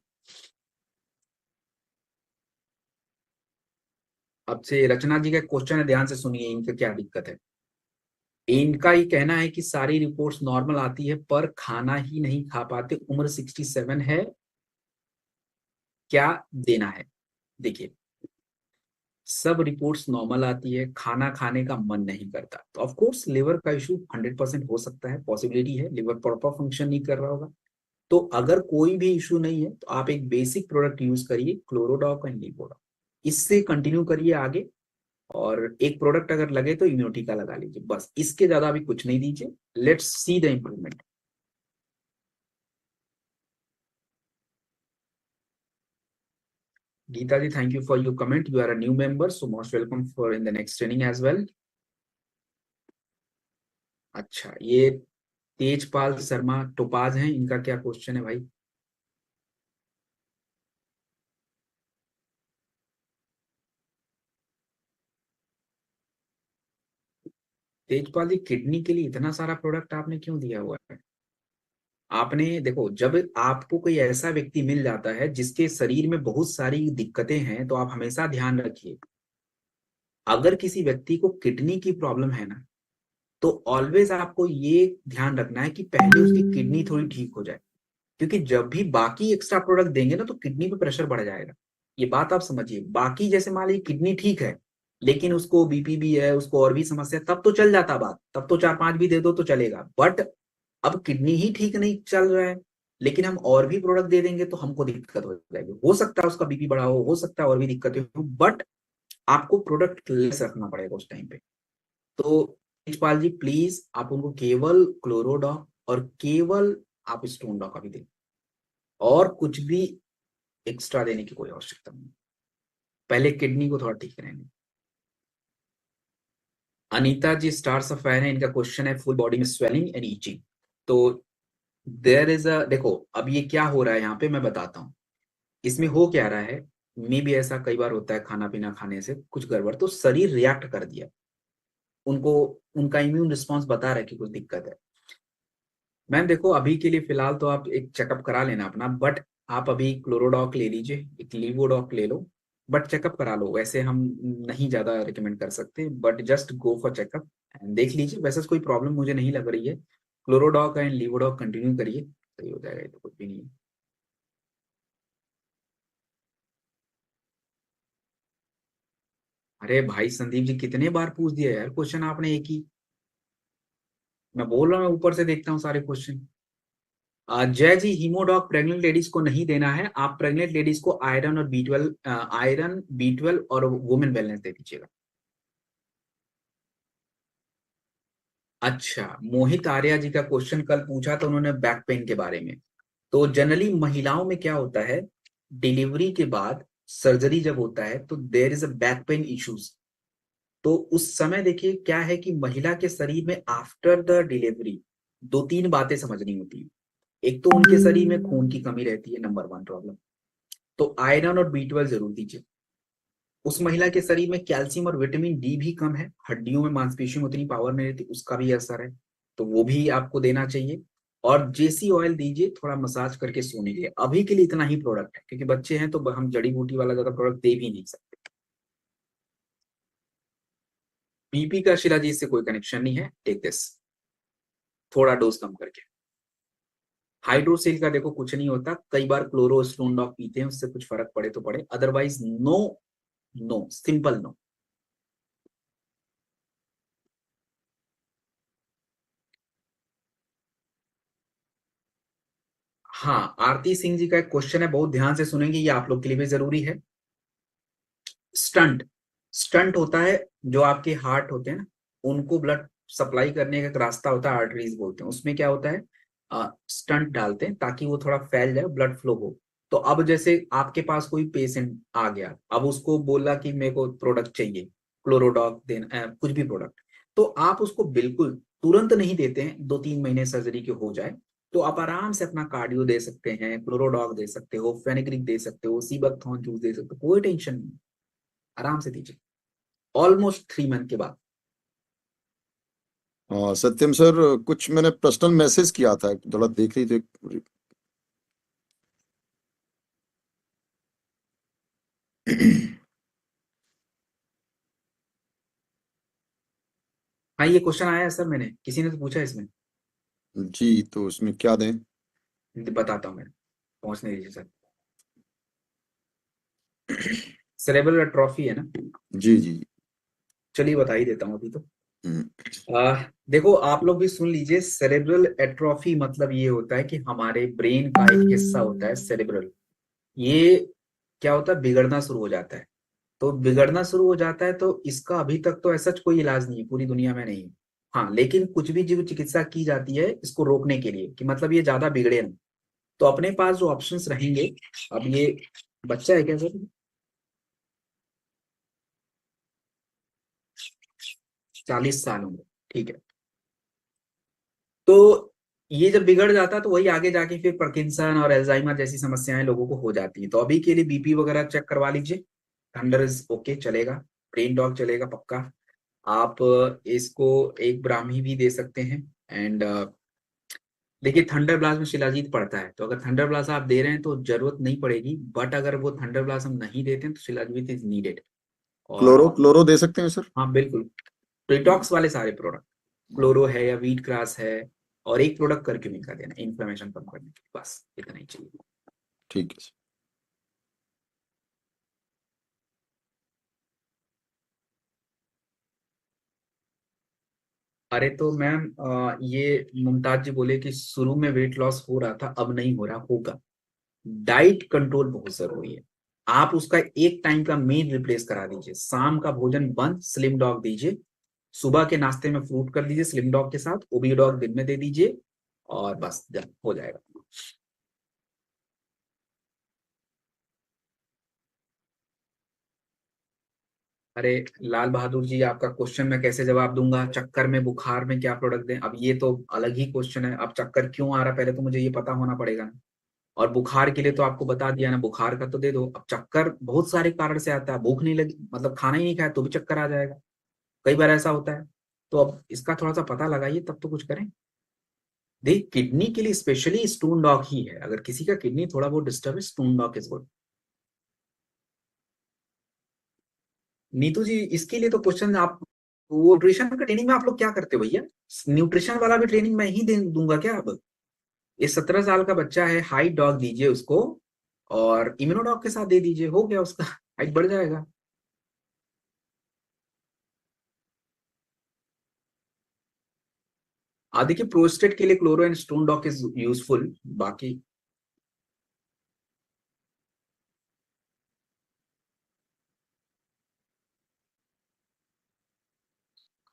अब से रचना जी का क्वेश्चन है, ध्यान से सुनिए, इनका क्या दिक्कत है। इनका ही कहना है कि सारी रिपोर्ट्स नॉर्मल आती है पर खाना ही नहीं खा पाते, उम्र 67 है, क्या देना है। देखिए, सब रिपोर्ट्स नॉर्मल आती है, खाना खाने का मन नहीं करता, तो ऑफ कोर्स लिवर का इशू 100% हो सकता है, पॉसिबिलिटी है, लिवर प्रॉपर फंक्शन नहीं कर रहा होगा। तो अगर कोई भी इशू नहीं है तो आप एक बेसिक प्रोडक्ट यूज करिए, क्लोरोडॉक एंड लीवोडॉक, इससे कंटिन्यू करिए आगे। और एक प्रोडक्ट अगर लगे तो इम्यूनिटी का लगा लीजिए, बस इसके ज्यादा अभी कुछ नहीं दीजिए। Let's see the improvement. Geeta ji, thank you for your comment, you are a new member, so most welcome for in the next training as well. अच्छा, ये तेजपाल शर्मा टोपाज हैं, इनका क्या क्वेश्चन है भाई। तेजपाल जी, किडनी के लिए इतना सारा प्रोडक्ट आपने क्यों दिया हुआ है। आपने देखो, जब आपको कोई ऐसा व्यक्ति मिल जाता है जिसके शरीर में बहुत सारी दिक्कतें हैं, तो आप हमेशा ध्यान रखिए, अगर किसी व्यक्ति को किडनी की प्रॉब्लम है ना, तो ऑलवेज आपको ये ध्यान रखना है कि पहले उसकी किडनी थोड़ी ठीक हो जाए। क्योंकि जब भी बाकी एक्स्ट्रा प्रोडक्ट देंगे ना तो किडनी पे प्रेशर बढ़ जाएगा। ये बात आप समझिए, बाकी जैसे मान लीजिए किडनी ठीक है, लेकिन उसको बीपी भी है, उसको और भी समस्या, तब तो चल जाता बात, तब तो 4-5 भी दे दो तो चलेगा। बट अब किडनी ही ठीक नहीं चल रहा है, लेकिन हम और भी प्रोडक्ट दे देंगे तो हमको दिक्कत हो जाएगी, हो सकता है उसका बीपी बढ़ा हो सकता है और भी दिक्कतें हो, बट आपको प्रोडक्ट लेस रखना पड़ेगा उस टाइम पे। तो तेजपाल जी प्लीज आप उनको केवल क्लोरोडॉक और केवल आप स्टोन डॉक अभी दें, और कुछ भी एक्स्ट्रा देने की कोई आवश्यकता नहीं, पहले किडनी को थोड़ा ठीक करेंगे। अनीता जी स्टार्स ऑफ फायर है, इनका क्वेश्चन है फुल बॉडी में स्वेलिंग एंड ईचिंग। तो देयर इज अ, देखो अब ये क्या हो रहा है यहाँ पे मैं बताता हूँ। इसमें हो क्या रहा है, मे भी ऐसा कई बार होता है, खाना पीना खाने से कुछ गड़बड़ तो शरीर रिएक्ट कर दिया, उनको उनका इम्यून रिस्पॉन्स बता रहा है कि कुछ दिक्कत है। मैम देखो, अभी के लिए फिलहाल तो आप एक चेकअप करा लेना अपना, बट आप अभी क्लोरोडॉक ले लीजिए, एक लीवोडॉक ले लो, बट चेकअप करा लो। वैसे हम नहीं ज्यादा रिकमेंड कर सकते, but just go for checkup and देख लीजिए, वैसे कोई प्रॉब्लम मुझे नहीं लग रही है। क्लोरोडॉक एंड लीवोडॉक कंटिन्यू करिए, सही हो जाएगा, ये तो कुछ भी नहीं है। अरे भाई संदीप जी, कितने बार पूछ दिया यार क्वेश्चन आपने एक ही। मैं बोल रहा हूँ, मैं ऊपर से देखता हूँ सारे क्वेश्चन। जय जी, हीमोडॉक प्रेग्नेंट लेडीज को नहीं देना है, आप प्रेग्नेंट लेडीज को आयरन और B12, आयरन B12 और वुमेन वेलनेस दे दीजिएगा। अच्छा, मोहित आर्या जी का क्वेश्चन कल पूछा था उन्होंने बैक पेन के बारे में। तो जनरली महिलाओं में क्या होता है, डिलीवरी के बाद सर्जरी जब होता है तो there is a back pain issues. तो उस समय देखिए क्या है कि महिला के शरीर में आफ्टर द डिलीवरी 2-3 बातें समझनी होती है। एक तो उनके शरीर में खून की कमी रहती है, नंबर 1 प्रॉब्लम। तो आयरन और B12 जरूर दीजिए। उस महिला के शरीर में कैल्शियम और विटामिन डी भी कम है, हड्डियों में मांसपेशियों में उतनी पावर नहीं रहती, उसका भी असर है, तो वो भी आपको देना चाहिए। और जेसी ऑयल दीजिए थोड़ा मसाज करके सोने के लिए, अभी के लिए इतना ही प्रोडक्ट है, क्योंकि बच्चे हैं तो हम जड़ी बूटी वाला ज्यादा प्रोडक्ट दे भी नहीं सकते। बीपी का शिलाजीत से कोई कनेक्शन नहीं है, टेक दिस, थोड़ा डोज कम करके। हाइड्रोसिल का देखो कुछ नहीं होता, कई बार क्लोरोस्टोन डॉक पीते हैं, उससे कुछ फर्क पड़े तो पड़े, otherwise no, no, simple no. हाँ, आरती सिंह जी का एक क्वेश्चन है, बहुत ध्यान से सुनेंगे, ये आप लोग के लिए भी जरूरी है। स्टंट, स्टंट होता है जो आपके हार्ट होते हैं ना, उनको ब्लड सप्लाई करने का एक रास्ता होता है, आर्टरीज बोलते हैं, उसमें क्या होता है, स्टंट डालते हैं ताकि वो थोड़ा फैल जाए, ब्लड फ्लो हो। तो अब जैसे आपके पास कोई पेशेंट आ गया, अब उसको बोला कि मेरे को प्रोडक्ट चाहिए, क्लोरोडॉक देना, कुछ भी प्रोडक्ट, तो आप उसको बिल्कुल तुरंत नहीं देते हैं, 2-3 महीने सर्जरी के हो जाए, तो आप आराम से अपना कार्डियो दे सकते हैं, क्लोरोडॉक दे सकते हो, फेनिग्रिक दे सकते हो, सीबकथॉर्न जूस दे सकते हो, कोई टेंशन नहीं, आराम से दीजिए, ऑलमोस्ट 3 मंथ के बाद। हाँ सत्यम सर, कुछ मैंने पर्सनल मैसेज किया था, थोड़ा देख लीजिए। हाँ, ये क्वेश्चन आया है सर, मैंने किसी ने तो पूछा इसमें, जी, तो उसमें क्या दें? बताता हूँ मैं, पहुंचने दीजिए सर। सेरेब्रल एट्रोफी है ना, जी जी। चलिए बता ही देता हूँ अभी तो। हम्म, देखो आप लोग भी सुन लीजिए, सेरेब्रल एट्रोफी मतलब ये होता है कि हमारे ब्रेन का एक हिस्सा होता है सेरेब्रल, ये क्या होता है, बिगड़ना शुरू हो जाता है। तो बिगड़ना शुरू हो जाता है तो इसका अभी तक तो ऐसा कोई इलाज नहीं है, पूरी दुनिया में नहीं है। हाँ, लेकिन कुछ भी जीव चिकित्सा की जाती है इसको रोकने के लिए, कि मतलब ये ज्यादा बिगड़े ना। तो अपने पास जो ऑप्शंस रहेंगे, अब ये बच्चा है क्या सर, 40 साल उम्र, ठीक है। तो ये जब बिगड़ जाता है तो वही आगे जाके फिर पार्किंसन और अल्जाइमर जैसी समस्याएं लोगों को हो जाती हैं। तो अभी के लिए बीपी वगैरह चेक करवा लीजिए, थंडर इज ओके, चलेगा, ब्रेन डॉग चलेगा पक्का। आप इसको एक ब्राह्मी भी दे सकते हैं। एंड देखिए, थंडर ब्लास्ट में शिलाजीत पड़ता है, तो अगर थंडर ब्लास्ट आप दे रहे हैं तो जरूरत नहीं पड़ेगी, बट अगर वो थंडर ब्लास्ट हम नहीं देते हैं तो शिलाजीत इज नीडेड। और क्लोरो क्लोरो दे सकते हैं सर? हाँ बिल्कुल, डिटॉक्स वाले सारे प्रोडक्ट, क्लोरो है या वीट क्रास है, और एक प्रोडक्ट करक्यूमिन का देना इन्फ्लेमेशन कम करने के लिए, बस इतना ही चाहिए। ठीक है सर। अरे तो मैम, ये मुमताज जी बोले कि शुरू में वेट लॉस हो रहा था, अब नहीं हो रहा, होगा। डाइट कंट्रोल बहुत जरूरी है। आप उसका एक टाइम का मील रिप्लेस करा दीजिए, शाम का भोजन बंद, स्लिम डॉग दीजिए, सुबह के नाश्ते में फ्रूट कर दीजिए स्लिम डॉग के साथ, ओबी डॉग दिन में दे दीजिए, और बस जब हो जाएगा। अरे लाल बहादुर जी, आपका क्वेश्चन मैं कैसे जवाब दूंगा, चक्कर में बुखार में क्या प्रोडक्ट दें, अब ये तो अलग ही क्वेश्चन है। अब चक्कर क्यों आ रहा है पहले तो मुझे ये पता होना पड़ेगा ना, और बुखार के लिए तो आपको बता दिया ना, बुखार का तो दे दो। अब चक्कर बहुत सारे कारण से आता है, भूख नहीं लगी, मतलब खाना ही नहीं खाया तो भी चक्कर आ जाएगा, कई बार ऐसा होता है। तो अब इसका थोड़ा सा पता लगाइए तब तो कुछ करें। देख, किडनी के लिए स्पेशली स्टोन डॉग ही है, अगर किसी का किडनी थोड़ा बहुत डिस्टर्ब है, stone dog is good. Neetu ji, इसके लिए तो क्वेश्चन आप, वो न्यूट्रिशन का ट्रेनिंग में आप लोग क्या करते हो भैया, न्यूट्रिशन वाला भी ट्रेनिंग मैं ही दे दूंगा क्या अब। ये 17 साल का बच्चा है, हाइट डॉग दीजिए उसको, और इम्यूनोडॉग के साथ दे दीजिए, हो गया उसका हाइट बढ़ जाएगा। देखिए, प्रोस्टेट के लिए chloro and stone doc is useful, बाकी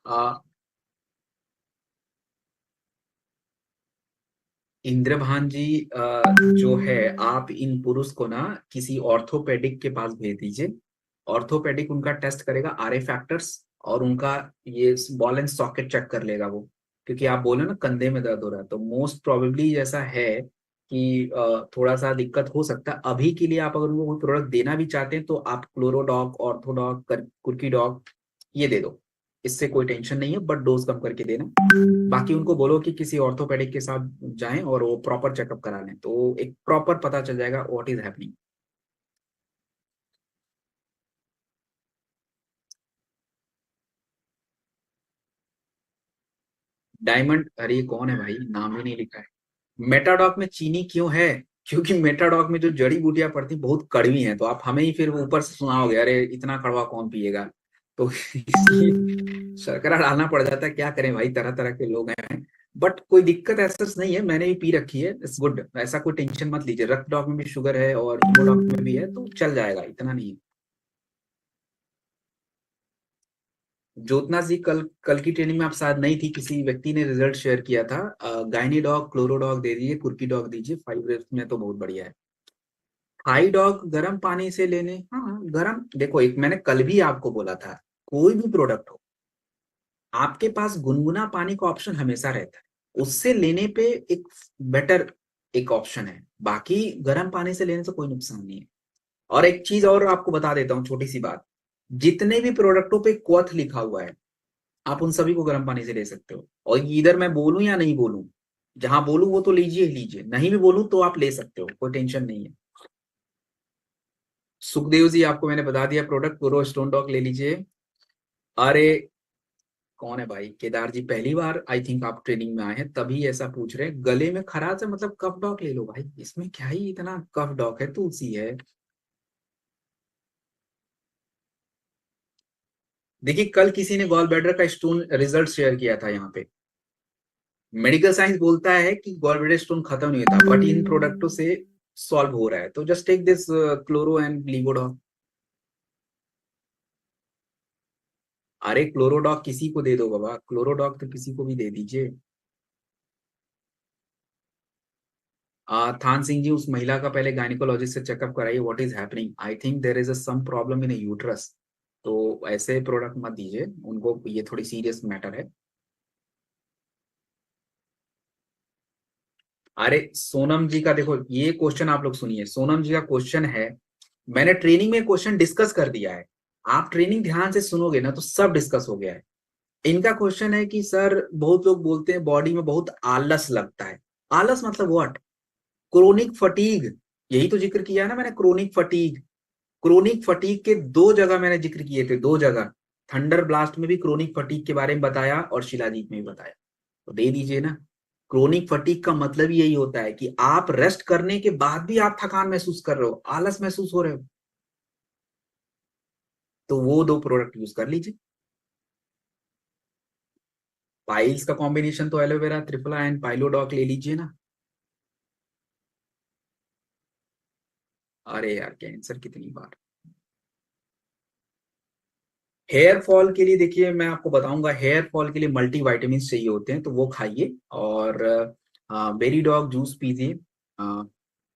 आ, इंद्रभान जी, जो है, आप इन पुरुष को ना किसी ऑर्थोपेडिक के पास भेज दीजिए। ऑर्थोपेडिक उनका टेस्ट करेगा, आरए फैक्टर्स, और उनका ये बॉल एंड सॉकेट चेक कर लेगा वो। क्योंकि आप बोले ना कंधे में दर्द हो रहा है, तो मोस्ट प्रोबेबली ऐसा है कि थोड़ा सा दिक्कत हो सकता है। अभी के लिए आप अगर उनको कोई प्रोडक्ट देना भी चाहते हैं तो आप क्लोरोडॉग, ऑर्थोडॉग, कुर्की डॉग ये दे दो, इससे कोई टेंशन नहीं है, बट डोज कम करके देना। बाकी उनको बोलो कि किसी ऑर्थोपेडिक के साथ जाएं और वो प्रॉपर चेकअप करा लें, तो एक प्रॉपर पता चल जाएगा व्हाट इज हैपनिंग। डायमंड, अरे ये कौन है भाई, नाम ही नहीं लिखा है। मेटाडॉक में चीनी क्यों है? क्योंकि मेटाडॉक में जो जड़ी बूटियां पड़ती बहुत कड़वी हैं, तो आप हमें ही फिर ऊपर से सुनाओगे अरे इतना कड़वा कौन पिएगा, तो इसलिए शर्करा डालना पड़ जाता है। क्या करें भाई, तरह तरह के लोग हैं। बट कोई दिक्कत ऐसा नहीं है, मैंने भी पी रखी है, इट्स गुड, ऐसा कोई टेंशन मत लीजिए। रक्त डॉग में भी शुगर है और हीमोडॉक में भी है, तो चल जाएगा, इतना नहीं है। ज्योत्ना जी, कल कल की ट्रेनिंग में आप शायद नहीं थी, किसी व्यक्ति ने रिजल्ट शेयर किया था। गायनी डॉग, क्लोरो डॉग दे दीजिए, कुर्की डॉग दीजिए, 5 में तो बहुत बढ़िया है। थाई डॉग गर्म पानी से लेने, हाँ गर्म, देखो एक मैंने कल भी आपको बोला था, कोई भी प्रोडक्ट हो आपके पास गुनगुना पानी का ऑप्शन हमेशा रहता है, उससे लेने पे एक बेटर एक ऑप्शन है, बाकी गर्म पानी से लेने से कोई नुकसान नहीं है। और एक चीज और आपको बता देता हूँ, छोटी सी बात, जितने भी प्रोडक्टों पे क्वथ लिखा हुआ है आप उन सभी को गर्म पानी से ले सकते हो, और इधर मैं बोलूं या नहीं बोलूं, जहां बोलूं वो तो लीजिए ही लीजिए, नहीं भी बोलूं तो आप ले सकते हो, कोई टेंशन नहीं है। सुखदेव जी, आपको मैंने बता दिया प्रोडक्ट, पूरो स्टोन डॉग ले लीजिए। अरे कौन है भाई, केदार जी, पहली बार आई थिंक आप ट्रेनिंग में आए हैं तभी ऐसा पूछ रहे हैं। गले में खराश है मतलब कफ डॉग ले लो भाई, इसमें क्या ही इतना, कफ डॉग है, तुलसी है। देखिए कल किसी ने गॉल ब्लैडर का स्टोन रिजल्ट शेयर किया था यहाँ पे, मेडिकल साइंस बोलता है कि गॉल ब्लैडर स्टोन खत्म नहीं होता, बट इन प्रोडक्टों से सॉल्व हो रहा है, तो just take this chloro and levodog. अरे क्लोरोडॉग किसी को दे दो बाबा, क्लोरोडॉग तो किसी को भी दे दीजिए। थान सिंह जी, उस महिला का पहले गायनिकोलॉजिस्ट से चेकअप कराइए, what is happening, I think there is some problem in uterus, तो ऐसे प्रोडक्ट मत दीजिए उनको, ये थोड़ी सीरियस मैटर है। अरे सोनम जी का देखो, ये क्वेश्चन आप लोग सुनिए, सोनम जी का क्वेश्चन है, मैंने ट्रेनिंग में क्वेश्चन डिस्कस कर दिया है, आप ट्रेनिंग ध्यान से सुनोगे ना तो सब डिस्कस हो गया है। इनका क्वेश्चन है कि सर बहुत लोग बोलते हैं बॉडी में बहुत आलस लगता है, आलस मतलब व्हाट, क्रोनिक फटीग, यही तो जिक्र किया है ना मैंने, क्रोनिक फटीग। क्रोनिक फटीग के 2 जगह मैंने जिक्र किए थे, 2 जगह, थंडर ब्लास्ट में भी क्रोनिक फटीग के बारे में बताया और शिलाजीत में भी बताया, तो दे दीजिए ना। क्रोनिक फटीग का मतलब यही होता है कि आप रेस्ट करने के बाद भी आप थकान महसूस कर रहे हो, आलस महसूस हो रहे हो, तो वो 2 प्रोडक्ट यूज कर लीजिए। पाइल्स का कॉम्बिनेशन तो एलोवेरा, त्रिफला एंड पाइलोडॉक ले लीजिए ना। अरे यार कैंसर कितनी बार। हेयर फॉल के लिए देखिए मैं आपको बताऊंगा, हेयर फॉल के लिए मल्टी वाइटामिन चाहिए होते हैं, तो वो खाइए, और बेरी डॉग जूस पीजिए,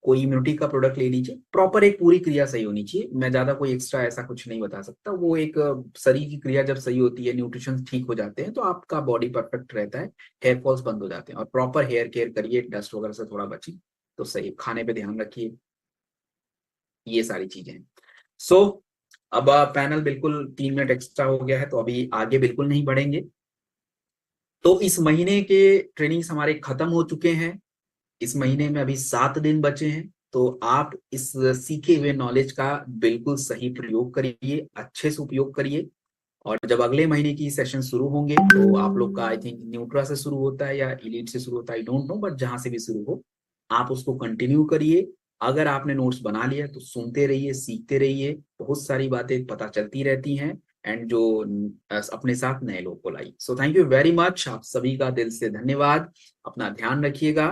कोई इम्यूनिटी का प्रोडक्ट ले लीजिए, प्रॉपर एक पूरी क्रिया सही होनी चाहिए, मैं ज्यादा कोई एक्स्ट्रा ऐसा कुछ नहीं बता सकता, वो एक शरीर की क्रिया जब सही होती है, न्यूट्रिशन ठीक हो जाते हैं, तो आपका बॉडी परफेक्ट रहता है, हेयर फॉल्स बंद हो जाते हैं, और प्रॉपर हेयर केयर करिए, डस्ट वगैरह से थोड़ा बचिए, तो सही, खाने पे ध्यान रखिए, ये सारी चीजें हैं। सो अब पैनल बिल्कुल 3 मिनट एक्स्ट्रा हो गया है, तो अभी आगे बिल्कुल नहीं बढ़ेंगे। तो इस महीने के ट्रेनिंग्स हमारे खत्म हो चुके हैं, इस महीने में अभी 7 दिन बचे हैं, तो आप इस सीखे हुए नॉलेज का बिल्कुल सही प्रयोग करिए, अच्छे से उपयोग करिए, और जब अगले महीने की सेशन शुरू होंगे तो आप लोग का आई थिंक न्यूट्रा से शुरू होता है या इलीट से शुरू होता है, आई डोंट नो, बट जहां से भी शुरू हो आप उसको कंटिन्यू करिए। अगर आपने नोट्स बना लिया तो सुनते रहिए, सीखते रहिए, बहुत सारी बातें पता चलती रहती हैं, एंड जो अपने साथ नए लोग को लाई। So thank you very much, आप सभी का दिल से धन्यवाद, अपना ध्यान रखिएगा।